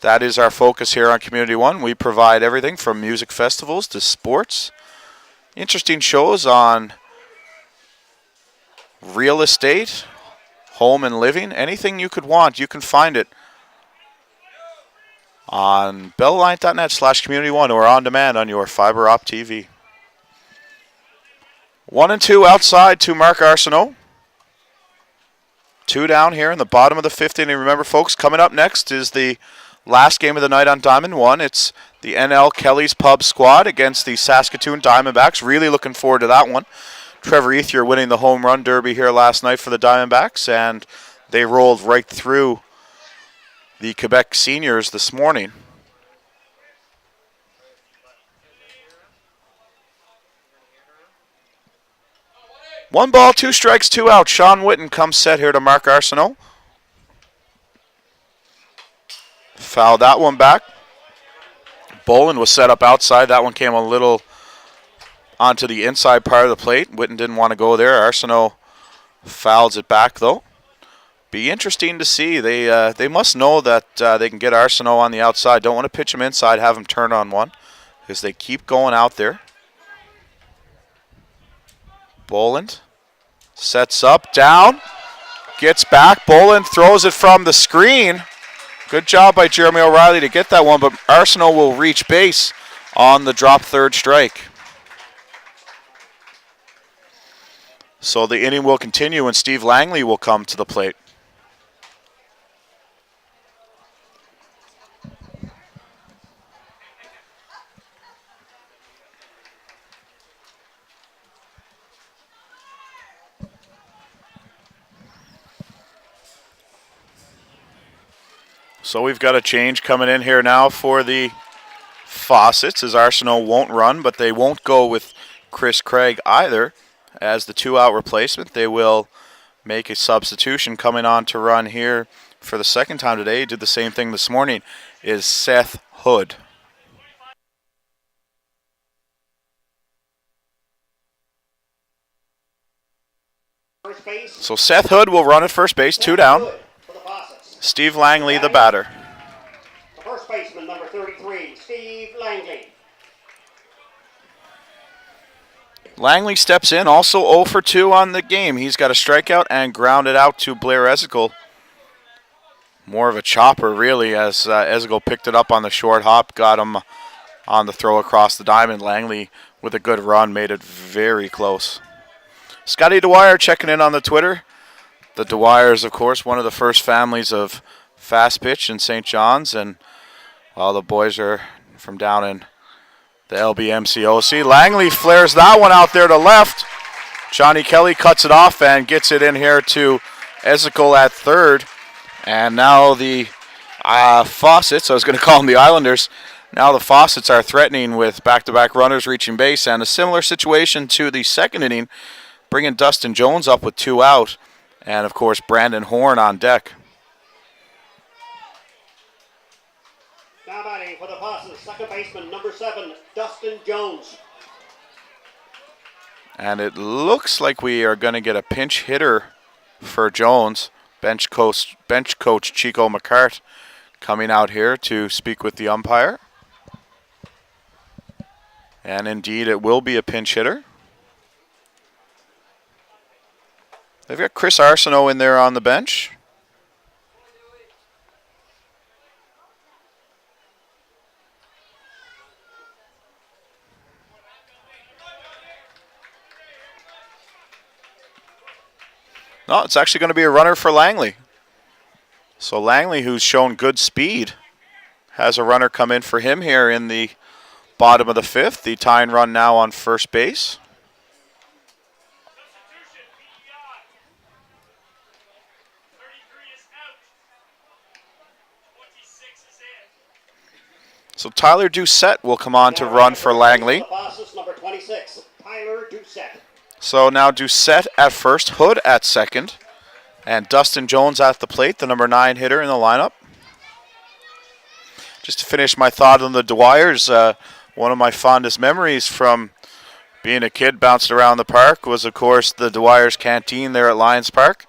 That is our focus here on Community One. We provide everything from music festivals to sports, interesting shows on real estate, home and living, anything you could want, you can find it on bellline.net/community1 or on demand on your fiber op TV. 1-2 outside to Mark Arsenault. 2 down here in the bottom of the 5th inning. Remember, folks, coming up next is the last game of the night on Diamond One. It's the NL Kelly's Pub squad against the Saskatoon Diamondbacks. Really looking forward to that one. Trevor Ethier winning the home run derby here last night for the Diamondbacks, and they rolled right through the Quebec seniors this morning. One ball, 2 strikes, 2 out. Sean Witten comes set here to Mark Arsenault. Foul that one back. Bolin was set up outside. That one came a little onto the inside part of the plate. Witten didn't want to go there. Arsenault fouls it back, though. Be interesting to see. They must know that they can get Arsenault on the outside. Don't want to pitch him inside, have him turn on one, because they keep going out there. Boland sets up, down, gets back. Boland throws it from the screen Good job by Jeremy O'Reilly to get that one, but Arsenault will reach base on the drop third strike. So the inning will continue, and Steve Langley will come to the plate. So we've got a change coming in here now for the Fawcetts, as Arsenault won't run, but they won't go with Chris Craig either. As the 2-out replacement, they will make a substitution. Coming on to run here for the second time today, did the same thing this morning, is Seth Hood. So Seth Hood will run at first base, 2 down. Steve Langley, the batter. The first baseman, number 33, Steve Langley. Langley steps in, also 0 for 2 on the game. He's got a strikeout and grounded out to Blair Ezekiel. More of a chopper, really, as Ezekiel picked it up on the short hop, got him on the throw across the diamond. Langley, with a good run, made it very close. Scotty Dwyer checking in on the Twitter. The Dwyers, of course, one of the first families of Fastpitch in St. John's, and all the boys are from down in the LBMCOC. Langley flares that one out there to left. Johnny Kelly cuts it off and gets it in here to Ezekiel at third. And now the Fawcetts, I was going to call them the Islanders, now the Fawcetts are threatening with back-to-back runners reaching base, and a similar situation to the second inning, bringing Dustin Jones up with 2 out. And, of course, Brandon Horn on deck. Now batting for the Fawcetts, second baseman, number 7, Dustin Jones. And it looks like we are going to get a pinch hitter for Jones. Bench coach Chico McCart coming out here to speak with the umpire. And, indeed, it will be a pinch hitter. They've got Chris Arsenault in there on the bench. No, it's actually going to be a runner for Langley. So Langley, who's shown good speed, has a runner come in for him here in the bottom of the 5th. The tying run now on first base. So Tyler Doucette will come on to run for Langley. Number 26, Tyler Doucette. So now Doucette at first, Hood at second, and Dustin Jones at the plate, the number 9 hitter in the lineup. Just to finish my thought on the Dwyers, one of my fondest memories from being a kid bouncing around the park was, of course, the Dwyers canteen there at Lions Park.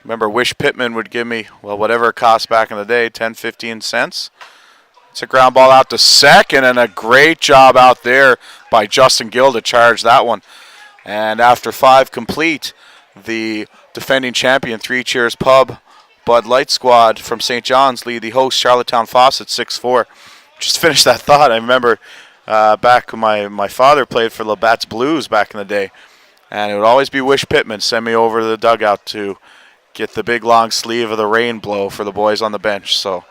Remember, Wish Pittman would give me, well, whatever it cost back in the day, 10, 15 cents. It's a ground ball out to second, and a great job out there by Justin Gill to charge that one. And after 5 complete, the defending champion, 3 Cheers Pub Bud Light squad from St. John's lead the host Charlottetown Fawcetts 6-4. Just finished that thought. I remember back when my father played for Labatt's Blues back in the day, and it would always be Wish Pittman send me over to the dugout to get the big long sleeve of the rain blow for the boys on the bench. So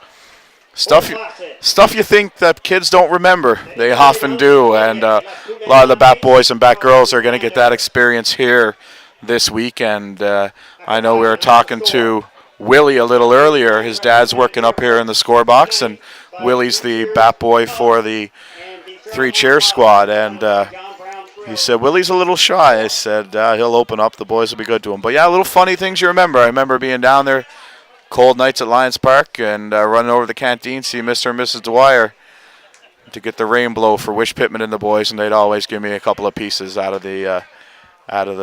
stuff you think that kids don't remember, they often do, and a lot of the Bat Boys and Bat Girls are going to get that experience here this week. And I know we were talking to Willie a little earlier. His dad's working up here in the score box, and Willie's the Bat Boy for the 3 Cheers squad, and he said Willie's a little shy. I said he'll open up, the boys will be good to him. But yeah, little funny things you remember. I remember being down there cold nights at Lions Park and running over to the canteen, see Mr. and Mrs. Dwyer to get the rain blow for Wish Pittman and the boys, and they'd always give me a couple of pieces out of the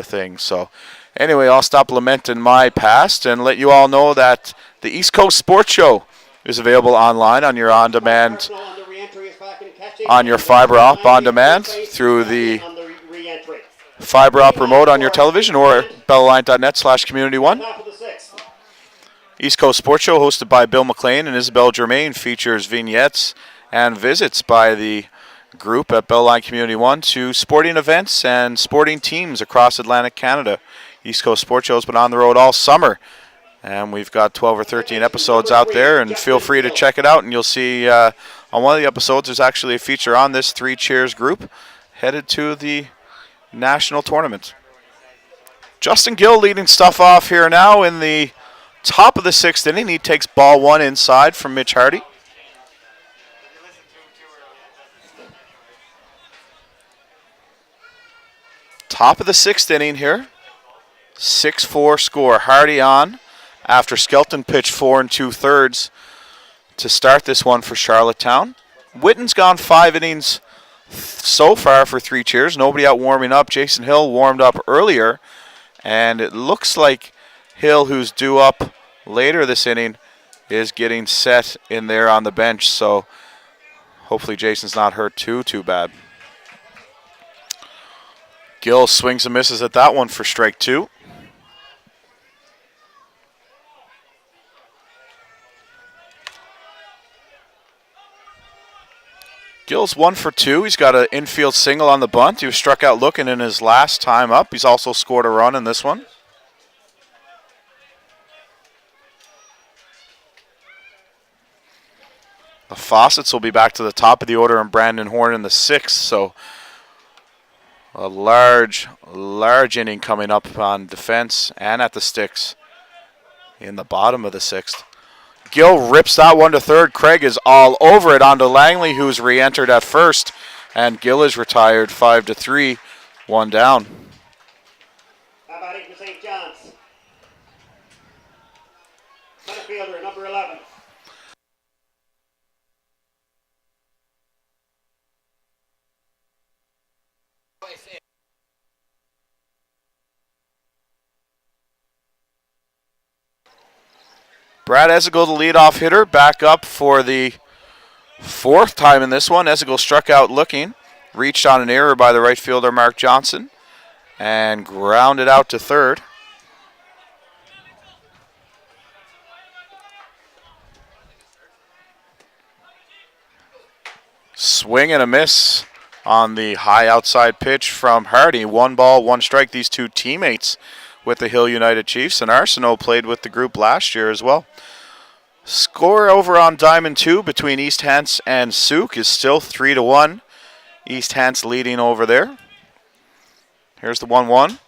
thing. So anyway, I'll stop lamenting my past and let you all know that the East Coast Sports Show is available online on your on-demand, on your fiber op on demand through the fiber op remote on your television or bellaline.net/community1. East Coast Sports Show, hosted by Bill McLean and Isabel Germain, features vignettes and visits by the group at Belline Community 1 to sporting events and sporting teams across Atlantic Canada. East Coast Sports Show has been on the road all summer, and we've got 12 or 13 episodes out there, and feel free to check it out, and you'll see on one of the episodes there's actually a feature on this Three Cheers group headed to the national tournament. Justin Gill leading stuff off here now in the top of the 6th inning. He takes ball 1 inside from Mitch Hardy. Top of the 6th inning here. 6-4 score. Hardy on after Skelton pitched 4 2/3 to start this one for Charlottetown. Witten's gone 5 innings so far for Three Cheers. Nobody out warming up. Jason Hill warmed up earlier, and it looks like Hill, who's due up later this inning, is getting set in there on the bench, so hopefully Jason's not hurt too bad. Gill swings and misses at that one for strike 2. Gill's 1 for 2. He's got an infield single on the bunt. He was struck out looking in his last time up. He's also scored a run in this one. The Fawcetts will be back to the top of the order, and Brandon Horn in the 6th. So a large inning coming up on defense and at the sticks in the bottom of the 6th. Gill rips that one to third. Craig is all over it onto Langley, who's re-entered at first. And Gill is retired 5-3, 1 down. How about it for St. John's? Center fielder, number 11. Brad Esigal, the leadoff hitter, back up for the 4th time in this one. Esigal struck out looking, reached on an error by the right fielder Mark Johnson, and grounded out to third. Swing and a miss on the high outside pitch from Hardy. 1 ball, 1 strike. These two teammates with the Hill United Chiefs, and Arsenault played with the group last year as well. Score over on Diamond 2 between East Hants and Souk is still 3-1. East Hants leading over there. Here's the 1-1.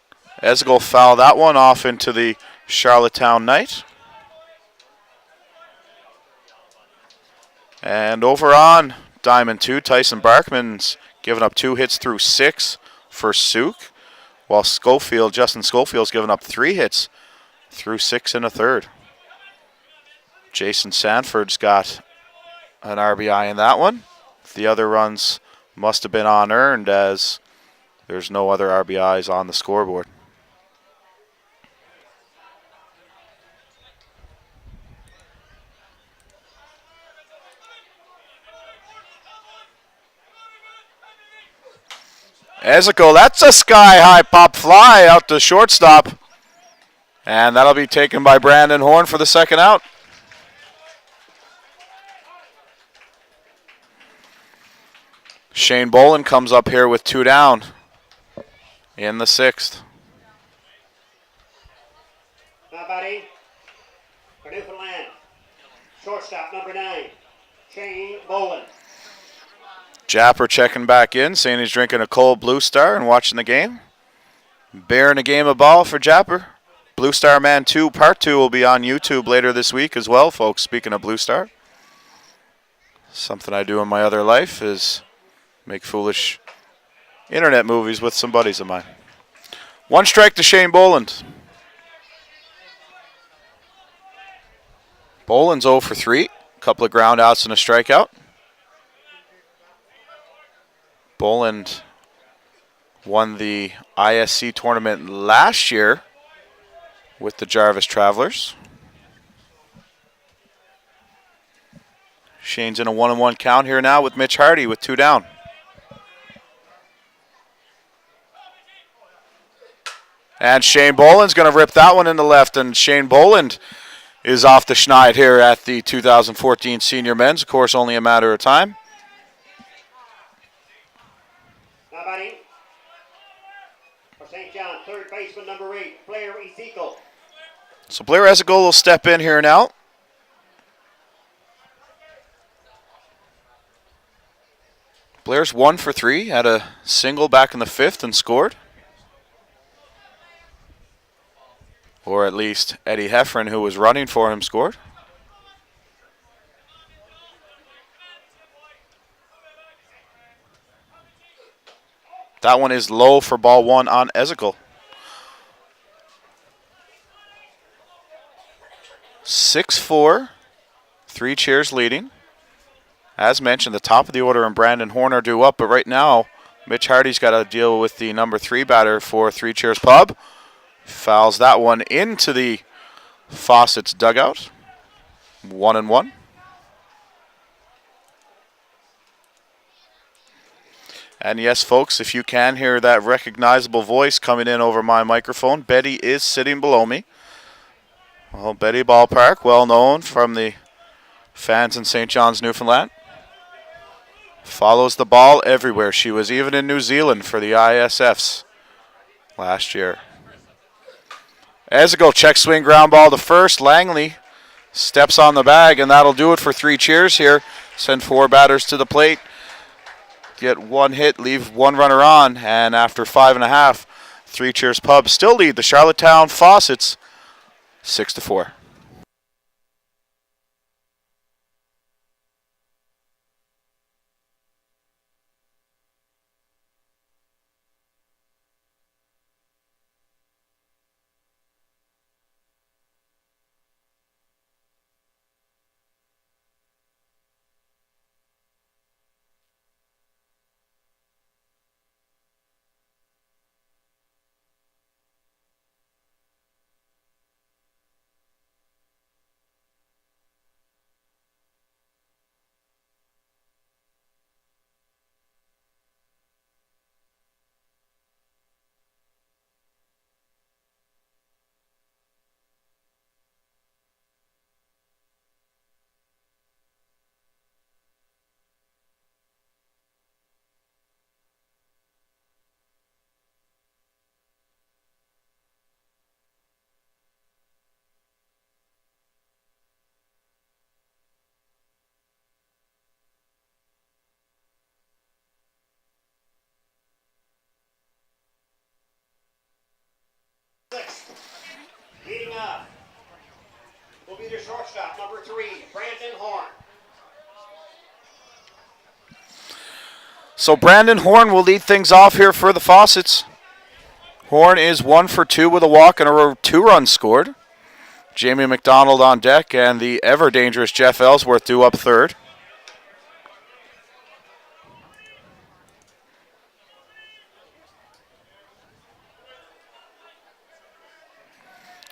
Esigal fouled that one off into the Charlottetown night. And over on Diamond 2, Tyson Barkman's given up 2 hits through 6 for Souk, while Justin Schofield's given up 3 hits through 6 1/3. Jason Sanford's got an RBI in that one. The other runs must have been unearned, as there's no other RBIs on the scoreboard. Esigal, that's a sky-high pop fly out to shortstop. And that'll be taken by Brandon Horn for the 2nd out. Shane Boland comes up here with 2 down in the 6th. Now batting for Newfoundland, shortstop number 9, Shane Boland. Japper checking back in, saying he's drinking a cold Blue Star and watching the game. Bearing a game of ball for Japper. Blue Star Man 2, Part 2 will be on YouTube later this week as well, folks. Speaking of Blue Star, something I do in my other life is make foolish internet movies with some buddies of mine. 1 strike to Shane Boland. Boland's 0 for 3. A couple of ground outs and a strikeout. Boland won the ISC tournament last year with the Jarvis Travelers. Shane's in a 1-1 count here now with Mitch Hardy with 2 down. And Shane Boland's going to rip that one into left, and Shane Boland is off the schneid here at the 2014 Senior Men's. Of course, only a matter of time. Now batting for St. John, third baseman number 8, Blair Ezekiel. So Blair Ezekiel will step in here now. Blair's 1 for 3, had a single back in the 5th and scored. Or at least Eddie Heffron, who was running for him, scored. That one is low for ball 1 on Ezekiel. 6-4, 3 cheers leading. As mentioned, the top of the order and Brandon Horn are due up, but right now, Mitch Hardy's got to deal with the number 3 batter for 3 Cheers Pub. Fouls that one into the Fawcetts dugout. 1-1. And yes, folks, if you can hear that recognizable voice coming in over my microphone, Betty is sitting below me. Well, Betty Ballpark, well known from the fans in St. John's, Newfoundland. Follows the ball everywhere. She was even in New Zealand for the ISFs last year. Ezekiel check swing ground ball to first. Langley steps on the bag, and that'll do it for 3 cheers here. Send 4 batters to the plate. Get 1 hit, leave 1 runner on, and after 5.5, 3 Cheers Pub still lead the Charlottetown Fawcetts 6-4. Leading up will be their shortstop, number 3, Brandon Horn. So Brandon Horn will lead things off here for the Fawcetts. Horn is 1 for 2 with a walk and a 2 runs scored. Jamie McDonald on deck, and the ever-dangerous Jeff Ellsworth due up third.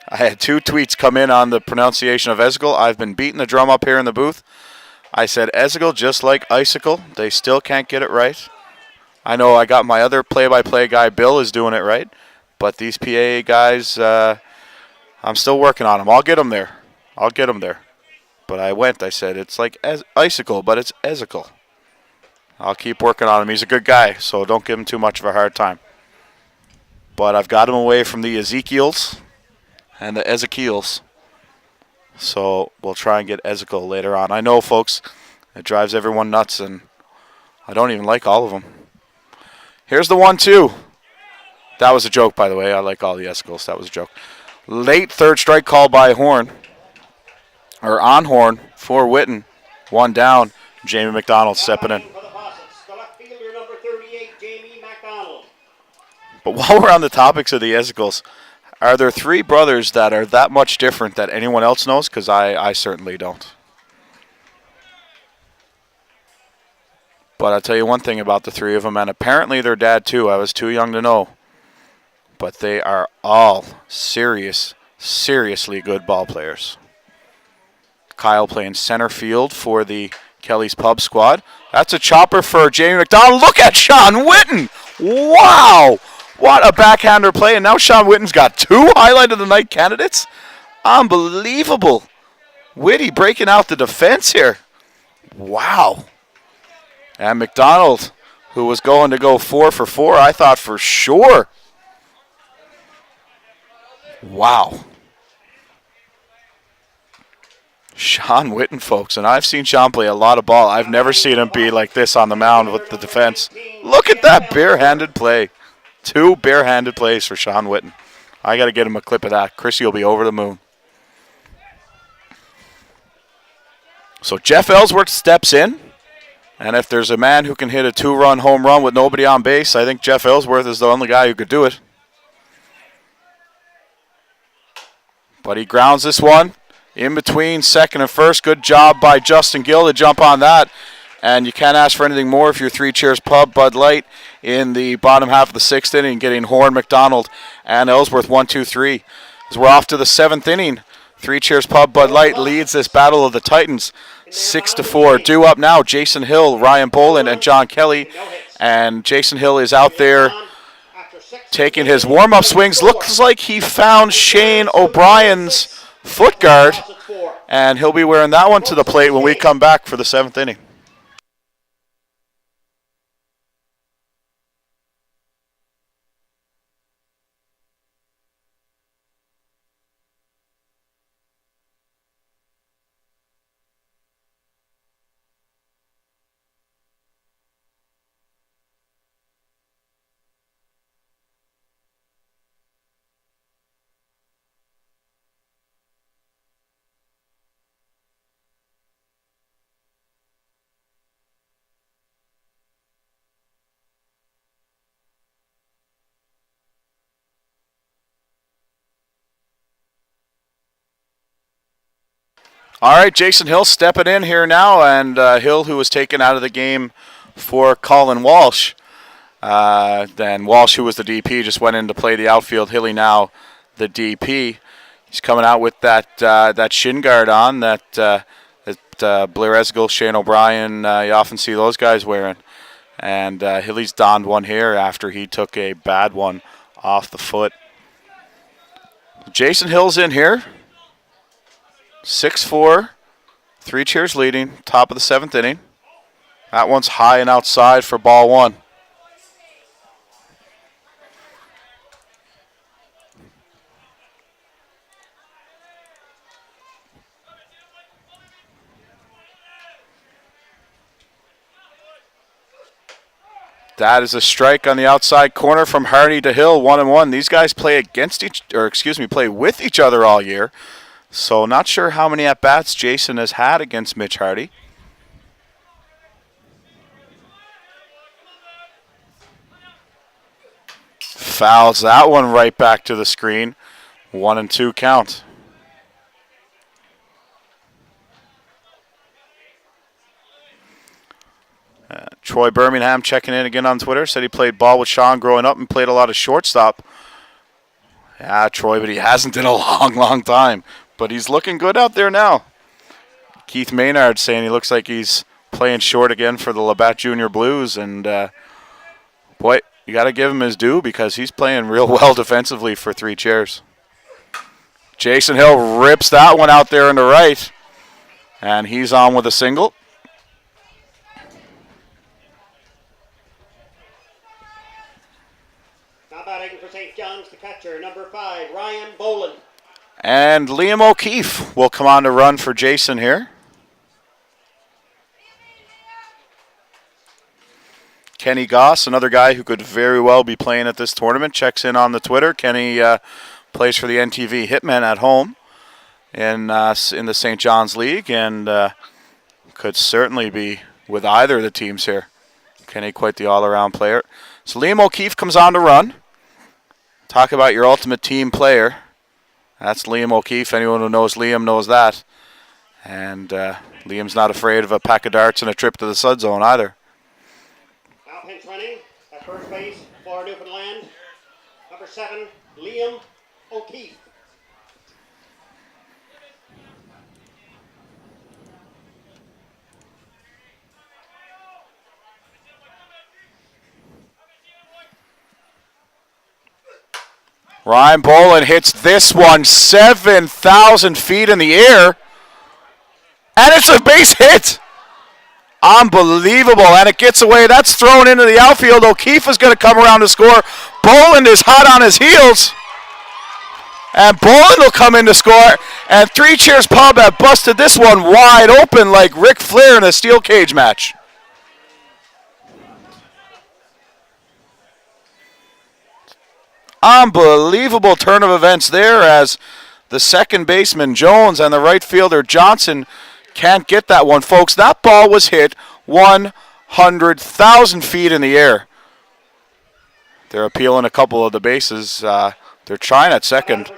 I had 2 tweets come in on the pronunciation of Ezekiel. I've been beating the drum up here in the booth. I said Ezekiel just like icicle. They still can't get it right. I know I got my other play-by-play guy, Bill, is doing it right. But these PA guys, I'm still working on them. I'll get them there. But I said, it's like icicle, but it's Ezekiel. I'll keep working on him. He's a good guy, so don't give him too much of a hard time. But I've got him away from the Ezekiels and the Ezekiels. So we'll try and get Ezekiel later on. I know, folks, it drives everyone nuts, and I don't even like all of them. Here's the 1-2. That was a joke, by the way. I like all the Ezekiels. That was a joke. Late third strike call by Horn. Or on Horn for Witten. 1 down. Jamie McDonald stepping in. But while we're on the topics of the Ezekiels, are there 3 brothers that are that much different that anyone else knows? Because I certainly don't. But I'll tell you one thing about the 3 of them, and apparently their dad too. I was too young to know. But they are all seriously good ball players. Kyle playing center field for the Kelly's Pub squad. That's a chopper for Jamie McDonald. Look at Sean Witten. Wow. What a backhander play. And now Sean Witten's got 2 highlight of the night candidates. Unbelievable. Whitty breaking out the defense here. Wow. And McDonald, who was going to go 4 for 4, I thought for sure. Wow. Sean Witten, folks, and I've seen Sean play a lot of ball. I've never seen him be like this on the mound with the defense. Look at that barehanded play. 2 barehanded plays for Sean Witten. I got to get him a clip of that. Chrissy will be over the moon. So Jeff Ellsworth steps in, and if there's a man who can hit a 2-run home run with nobody on base, I think Jeff Ellsworth is the only guy who could do it. But he grounds this one in between second and first. Good job by Justin Gill to jump on that. And you can't ask for anything more if you're 3 Cheers Pub Bud Light in the bottom half of the 6th inning, getting Horn, McDonald, and Ellsworth 1, 2, 3. As we're off to the 7th inning, 3 Cheers Pub Bud Light leads this battle of the Titans 6-4. Due up now, Jason Hill, Ryan Boland, and John Kelly. And Jason Hill is out there taking his warm-up swings. Looks like he found Shane O'Brien's foot guard, and he'll be wearing that one to the plate when we come back for the 7th inning. All right, Jason Hill stepping in here now, and Hill, who was taken out of the game for Colin Walsh. Then Walsh, who was the DP, just went in to play the outfield. Hilly now the DP. He's coming out with that shin guard on that Blair Esgill, Shane O'Brien, you often see those guys wearing. And Hilly's donned one here after he took a bad one off the foot. Jason Hill's in here. 6-4, 3 Cheers leading, top of the 7th inning. That one's high and outside for ball 1. That is a strike on the outside corner from Hardy to Hill, 1-1. These guys play play with each other all year. So not sure how many at-bats Jason has had against Mitch Hardy. Fouls that one right back to the screen. 1-2 count. Troy Birmingham checking in again on Twitter. Said he played ball with Sean growing up and played a lot of shortstop. Yeah, Troy, but he hasn't in a long, long time. But he's looking good out there now. Keith Maynard saying he looks like he's playing short again for the Labatt Junior Blues. And, boy, you got to give him his due because he's playing real well defensively for 3 Cheers. Jason Hill rips that one out there in the right. And he's on with a single. Now batting for St. John's, the catcher, number 5, Ryan Boland. And Liam O'Keefe will come on to run for Jason here. Kenny Goss, another guy who could very well be playing at this tournament, checks in on the Twitter. Kenny plays for the NTV Hitmen at home in the St. John's League and could certainly be with either of the teams here. Kenny, quite the all-around player. So Liam O'Keefe comes on to run. Talk about your ultimate team player. That's Liam O'Keefe. Anyone who knows Liam knows that. And Liam's not afraid of a pack of darts and a trip to the Sud Zone either. Now pinch running at first base for Newfoundland. Number 7, Liam O'Keefe. Ryan Boland hits this one 7,000 feet in the air. And it's a base hit. Unbelievable, and it gets away. That's thrown into the outfield. O'Keefe is going to come around to score. Boland is hot on his heels. And Boland will come in to score. And Three Cheers Pub have busted this one wide open like Ric Flair in a steel cage match. Unbelievable turn of events there as the second baseman Jones and the right fielder Johnson can't get that one, folks. That ball was hit 100,000 feet in the air. They're appealing a couple of the bases. They're trying at second.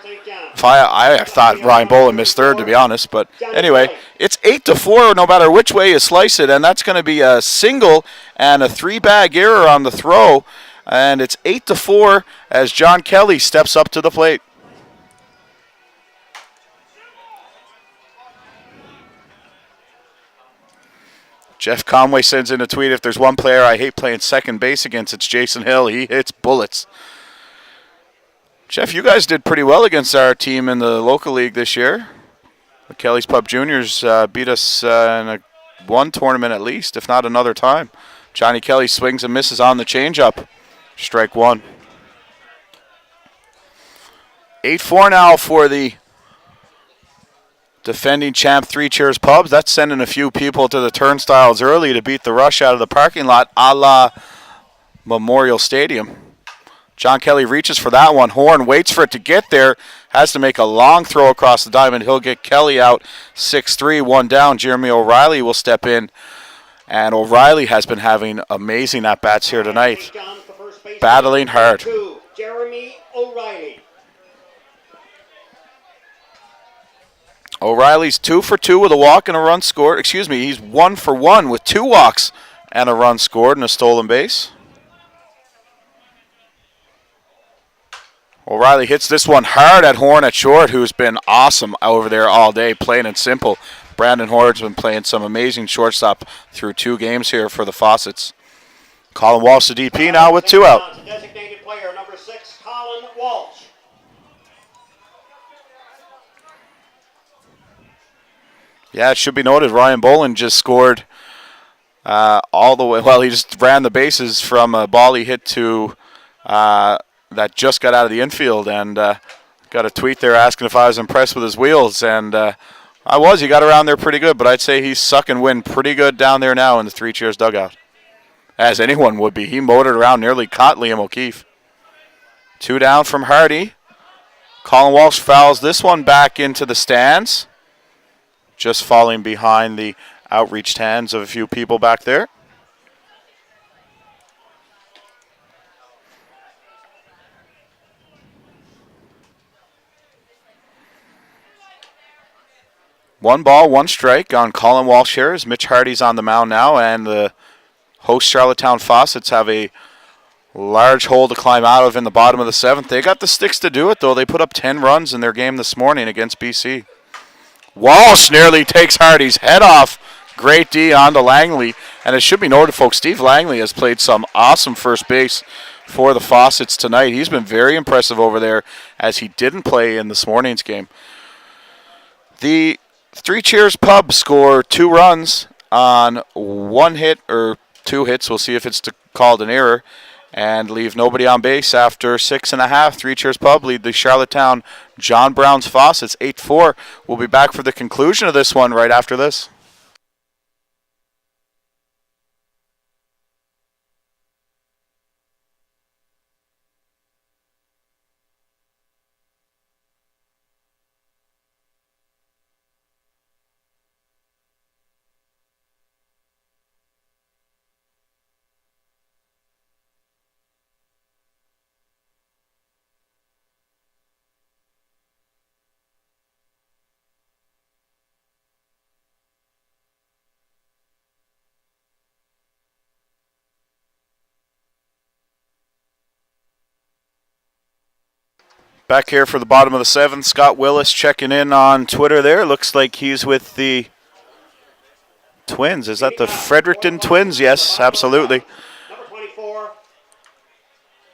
I thought Ryan Boland missed third, to be honest. But anyway, it's 8-4 no matter which way you slice it. And that's going to be a single and a 3-bag error on the throw. And it's 8-4 as John Kelly steps up to the plate. Jeff Conway sends in a tweet, if there's one player I hate playing second base against, it's Jason Hill. He hits bullets. Jeff, you guys did pretty well against our team in the local league this year. The Kelly's Pub Juniors beat us in one tournament at least, if not another time. Johnny Kelly swings and misses on the changeup. Strike one. 8-4 now for the defending champ Three Cheers Pubs. That's sending a few people to the turnstiles early to beat the rush out of the parking lot a la Memorial Stadium. John Kelly reaches for that one. Horn waits for it to get there. Has to make a long throw across the diamond. He'll get Kelly out 6-3, one down. Jeremy O'Reilly will step in. And O'Reilly has been having amazing at-bats here tonight. Battling hard. Jeremy O'Reilly. O'Reilly's 2 for 2 with a walk and a run scored. Excuse me, he's 1 for 1 with 2 walks and a run scored and a stolen base. O'Reilly hits this one hard at Horn at short, who's been awesome over there all day, plain and simple. Brandon Horn's been playing some amazing shortstop through 2 games here for the Fawcetts. Colin Walsh, the DP, now with 2 out. Designated player number 6, Colin Walsh. Yeah, it should be noted, Ryan Boland just scored all the way. Well, he just ran the bases from a ball he hit to that just got out of the infield, and got a tweet there asking if I was impressed with his wheels, and I was. He got around there pretty good, but I'd say he's sucking wind pretty good down there now in the Three Cheers dugout, as anyone would be. He motored around, nearly caught Liam O'Keefe. 2 down from Hardy. Colin Walsh fouls this one back into the stands, just falling behind the outreached hands of a few people back there. One ball, one strike on Colin Walsh here as Mitch Hardy's on the mound now, and the host Charlottetown Fawcetts have a large hole to climb out of in the bottom of the 7th. They got the sticks to do it, though. They put up 10 runs in their game this morning against BC. Walsh nearly takes Hardy's head off. Great D on to Langley. And it should be noted, folks, Steve Langley has played some awesome first base for the Fawcetts tonight. He's been very impressive over there, as he didn't play in this morning's game. The Three Cheers Pub score 2 runs on 1 hit, or 2 hits. We'll see if it's called an error, and leave nobody on base after 6.5. Three Cheers Pub lead the Charlottetown John Brown's Fawcetts 8-4. We'll be back for the conclusion of this one right after this. Back here for the bottom of the 7th, Scott Willis checking in on Twitter there. Looks like he's with the Twins. Is that the Fredericton Twins? Yes, absolutely. Number 24,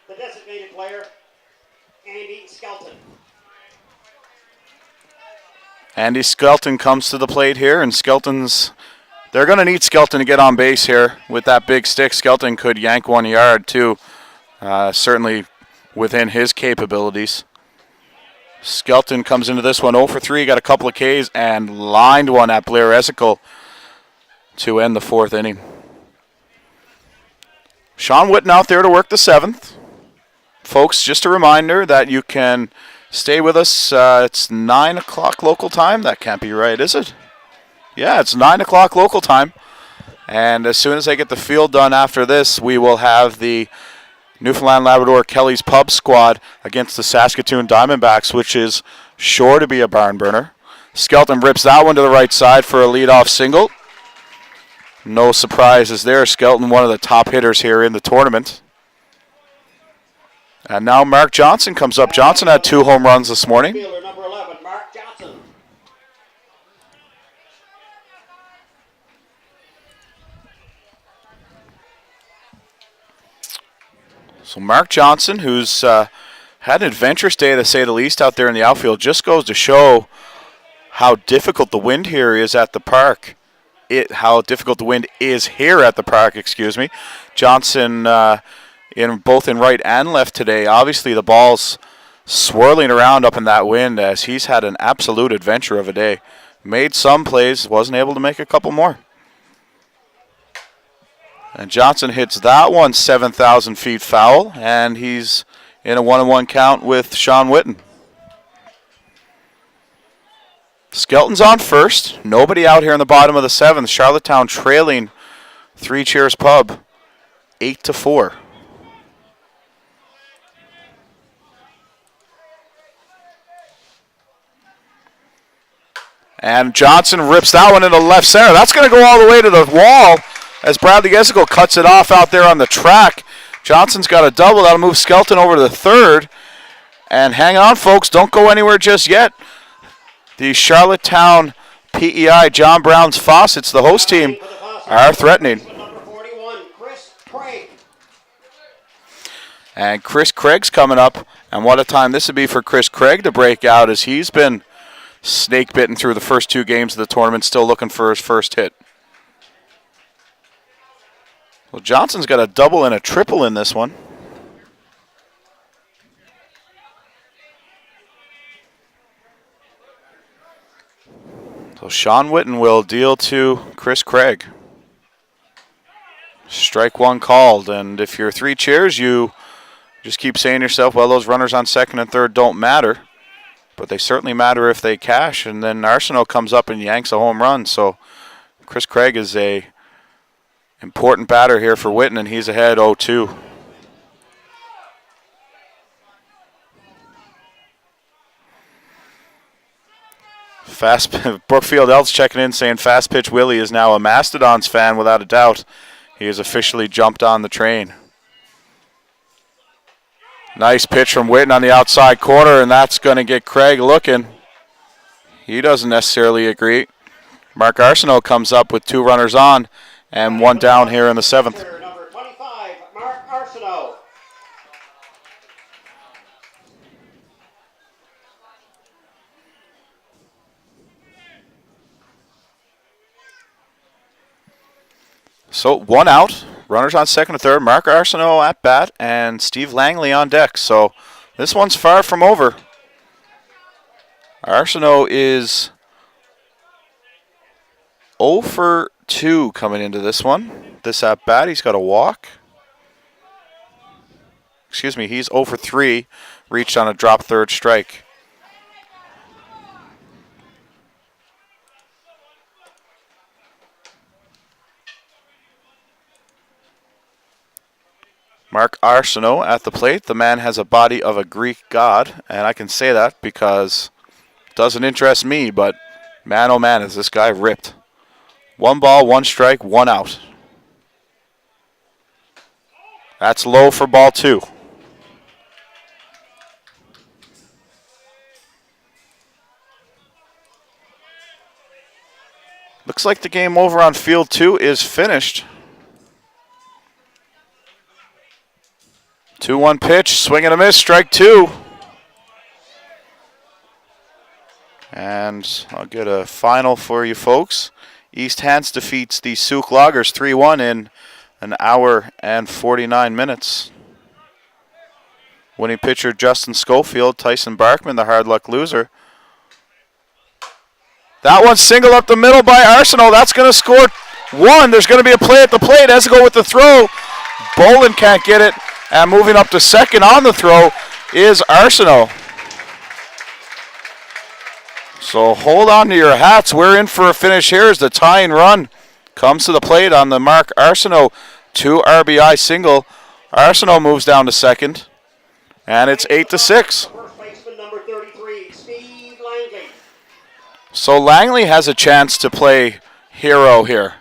the designated player, Andy Skelton. Andy Skelton comes to the plate here, and they're going to need Skelton to get on base here with that big stick. Skelton could yank 1 yard too, certainly within his capabilities. Skelton comes into this one 0 for 3, got a couple of Ks, and lined one at Blair Esical to end the 4th inning. Sean Witten out there to work the 7th. Folks, just a reminder that you can stay with us. It's 9 o'clock local time. That can't be right, is it? Yeah, it's 9 o'clock local time. And as soon as I get the field done after this, we will have the Newfoundland Labrador Kelly's Pub squad against the Saskatoon Diamondbacks, which is sure to be a barn burner. Skelton rips that one to the right side for a leadoff single. No surprises there. Skelton, one of the top hitters here in the tournament. And now Mark Johnson comes up. Johnson had 2 home runs this morning. Fielder number 11, Mark Johnson. So Mark Johnson, who's had an adventurous day to say the least out there in the outfield, just goes to show how difficult the wind here is at the park. How difficult the wind is here at the park, excuse me. Johnson both in right and left today. Obviously the ball's swirling around up in that wind as he's had an absolute adventure of a day. Made some plays, wasn't able to make a couple more. And Johnson hits that one 7,000 feet foul, and he's in a 1-1 count with Sean Witten. Skelton's on first. Nobody out here in the bottom of the 7th. Charlottetown trailing 3 CheersPub 8-4. And Johnson rips that one into left center. That's going to go all the way to the wall as Bradley Gesical cuts it off out there on the track. Johnson's got a double. That'll move Skelton over to the 3rd. And hang on, folks. Don't go anywhere just yet. The Charlottetown PEI John Brown's Fawcetts, the host team, are threatening. Number 41, Chris Craig. And Chris Craig's coming up. And what a time this would be for Chris Craig to break out, as he's been snake bitten through the first 2 games of the tournament, still looking for his first hit. Well, Johnson's got a double and a triple in this one. So Sean Witten will deal to Chris Craig. Strike 1 called, and if you're 3 Cheers, you just keep saying to yourself, well, those runners on 2nd and 3rd don't matter. But they certainly matter if they cash, and then Arsenault comes up and yanks a home run. So Chris Craig is a important batter here for Witten, and he's ahead 0-2. Brookfield Elks checking in saying Fastpitch Willie is now a Mastodons fan without a doubt. He has officially jumped on the train. Nice pitch from Witten on the outside corner, and that's going to get Craig looking. He doesn't necessarily agree. Mark Arsenault comes up with 2 runners on and 1 down here in the 7th. Number 25, Mark Arsenault. So 1 out. Runners on 2nd and 3rd. Mark Arsenault at bat and Steve Langley on deck. So this one's far from over. Arsenault is 0 for 2 coming into this one. This at bat, he's got a walk. Excuse me, he's 0 for 3. Reached on a drop 3rd strike. Mark Arsenault at the plate. The man has a body of a Greek god, and I can say that because it doesn't interest me, but man, oh man, is this guy ripped. 1 ball, 1 strike, 1 out. That's low for ball 2. Looks like the game over on field 2 is finished. 2-1 pitch, swing and a miss, strike 2. And I'll get a final for you folks. East Hants defeats the Souk Loggers 3-1 in an hour and 49 minutes. Winning pitcher Justin Schofield, Tyson Barkman, the hard luck loser. That one's single up the middle by Arsenault. That's going to score one. There's going to be a play at the plate. Has to go with the throw. Bolin can't get it. And moving up to second on the throw is Arsenault. So hold on to your hats. We're in for a finish here as the tying run comes to the plate on the mark. Arsenault, 2 RBI single. Arsenault moves down to second. And it's 8-6. First baseman number 33, Steve Langley. So Langley has a chance to play hero here.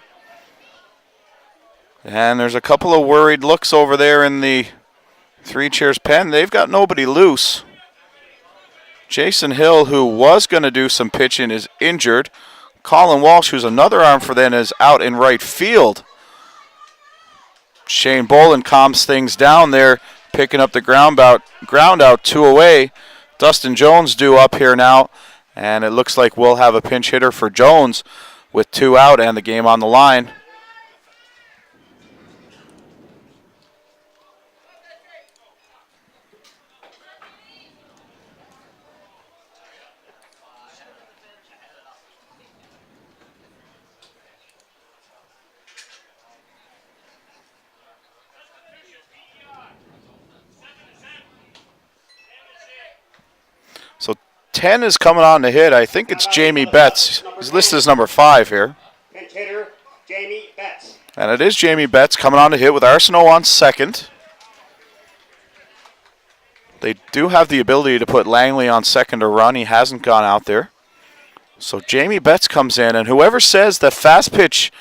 And there's a couple of worried looks over there in the Three Cheers pen. They've got nobody loose. Jason Hill, who was going to do some pitching, is injured. Colin Walsh, who's another arm for them, is out in right field. Shane Bolin calms things down there, picking up the ground out 2 away. Dustin Jones due up here now, and it looks like we'll have a pinch hitter for Jones with 2 out and the game on the line. So 10 is coming on to hit. I think it's Jamie Betts. He's listed as number 5 here. Pinch hitter, Jamie Betts. And it is Jamie Betts coming on to hit with Arsenault on second. They do have the ability to put Langley on second to run. He hasn't gone out there. So Jamie Betts comes in, and whoever says that fast pitch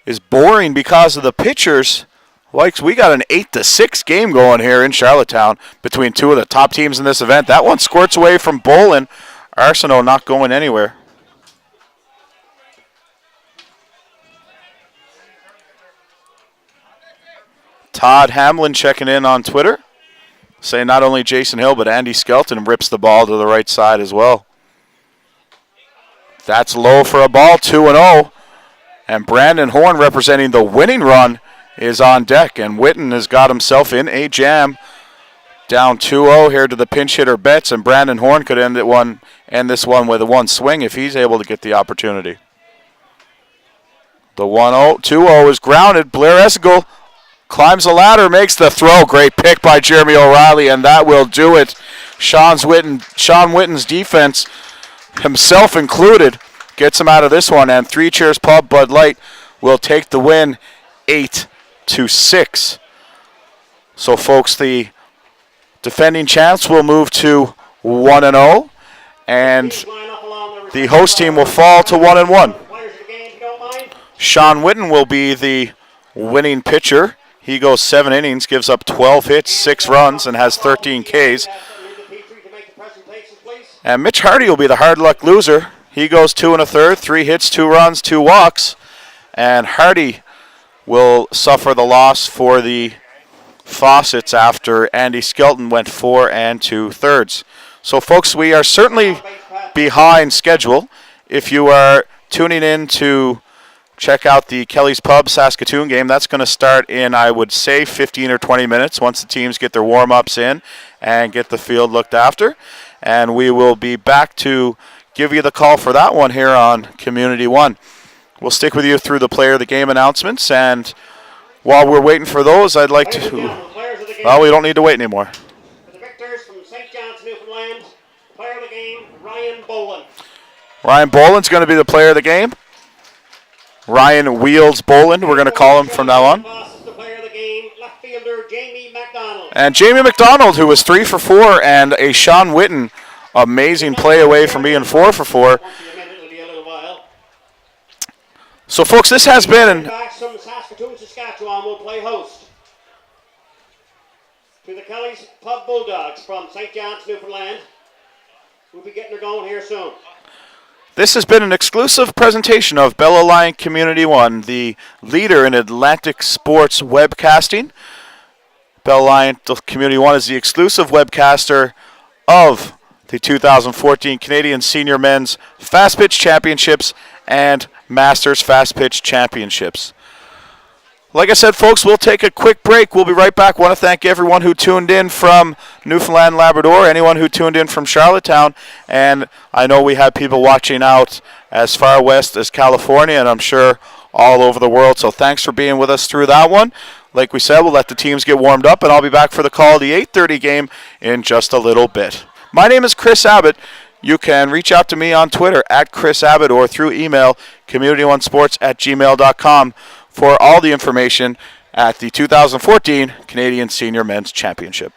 is boring because of the pitchers, like, we got an 8-6 game going here in Charlottetown between 2 of the top teams in this event. That one squirts away from Bolin. Arsenault not going anywhere. Todd Hamlin checking in on Twitter, saying not only Jason Hill, but Andy Skelton rips the ball to the right side as well. That's low for a ball, 2-0. And Brandon Horn, representing the winning run, is on deck, and Witten has got himself in a jam. Down 2-0 here to the pinch hitter Betts, and Brandon Horn could end this one with a 1 swing if he's able to get the opportunity. The 1-0, 2-0 is grounded. Blair Essegal climbs the ladder, makes the throw. Great pick by Jeremy O'Reilly, and that will do it. Sean Witten's defense, himself included, gets him out of this one, and Three Cheers Pub Bud Light will take the win 8-6. So, folks, the defending champs will move to 1-0, and the host team will fall to 1-1. Sean Witten will be the winning pitcher. He goes 7 innings, gives up 12 hits, 6 runs, and has 13 Ks. And Mitch Hardy will be the hard luck loser. He goes 2 1/3, 3 hits, 2 runs, 2 walks, and Hardy will suffer the loss for the Fawcetts after Andy Skelton went 4 2/3. So, folks, we are certainly behind schedule. If you are tuning in to check out the Kelly's Pub Saskatoon game, that's going to start in, I would say, 15 or 20 minutes once the teams get their warm-ups in and get the field looked after. And we will be back to give you the call for that one here on Community One. We'll stick with you through the player of the game announcements, and while we're waiting for those, I'd like to... Well, we don't need to wait anymore. For the victors from St. John's, Newfoundland, player of the game, Ryan Bolin. Ryan Bolin's going to be the player of the game. Ryan Wheels Bolin, we're going to call him from now on. The player of the game, left fielder, Jamie McDonald. And Jamie McDonald, who was 3 for 4, and a Sean Witten amazing play away from being 4 for 4. So, folks, this has been... From Saskatoon, Saskatchewan will play host to the Kelly's Pub Bulldogs from St. John's, Newfoundland. We'll be getting her going here soon. This has been an exclusive presentation of Bell Alliant Community One, the leader in Atlantic sports webcasting. Bell Alliant Community One is the exclusive webcaster of the 2014 Canadian Senior Men's Fastpitch Championships and Masters Fastpitch Championships. Like I said, folks, we'll take a quick break. We'll be right back. Want to thank everyone who tuned in from Newfoundland, Labrador, anyone who tuned in from Charlottetown, and I know we have people watching out as far west as California, and I'm sure all over the world, so thanks for being with us through that one. Like we said, we'll let the teams get warmed up, and I'll be back for the call of the 8:30 game in just a little bit. My name is Chris Abbott. You can reach out to me on Twitter at Chris Abbott or through email, communityonesports@gmail.com, for all the information at the 2014 Canadian Senior Men's Championship.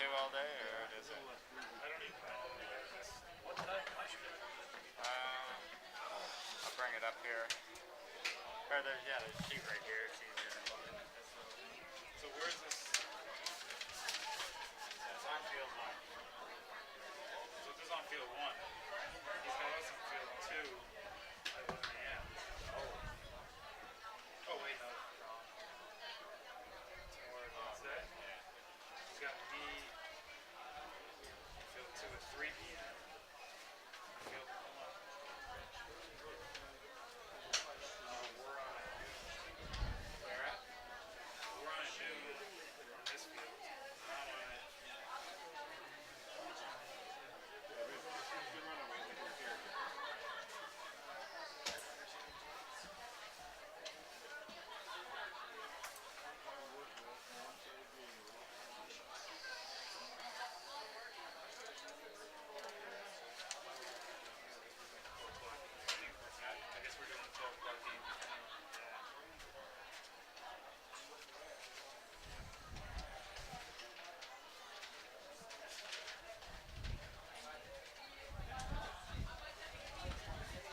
do all day, or does it? I don't even know. What time? I'll bring it up here. Or there's, yeah, there's a sheet right here. It's easier than looking at this little thing. So where's this? It's on field 1. So this is on field 1. He's got us on field 2 at 11 a.m. Oh wait, no. Wrong. Tomorrow Wednesday. Yeah. He's got me on field 2 at 3 p.m. Field 1. We're on at noon. Where at? We're on at noon on this field. I'm on it. I guess we're doing 12 o'clock game. Yeah.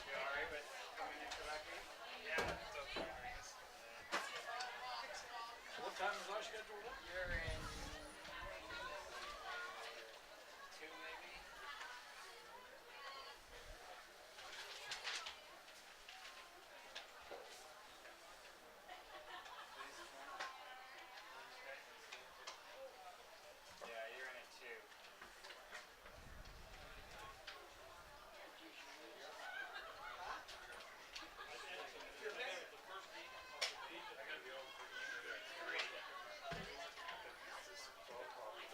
You alright with coming in for that game? Yeah, it's okay. What time is our schedule? You're in 2 maybe? Yeah, you're in at 2. I gotta be over for you at 3. This is 12 o'clock. I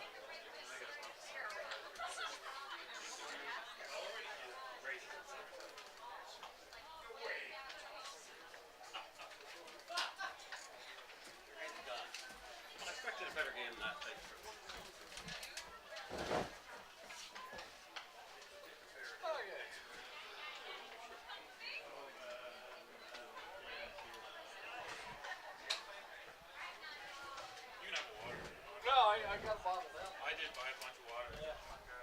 gotta be raise it. I expected a better game than that. You can have a water. No, I got a bottle now. I did buy a bunch of water. Yeah.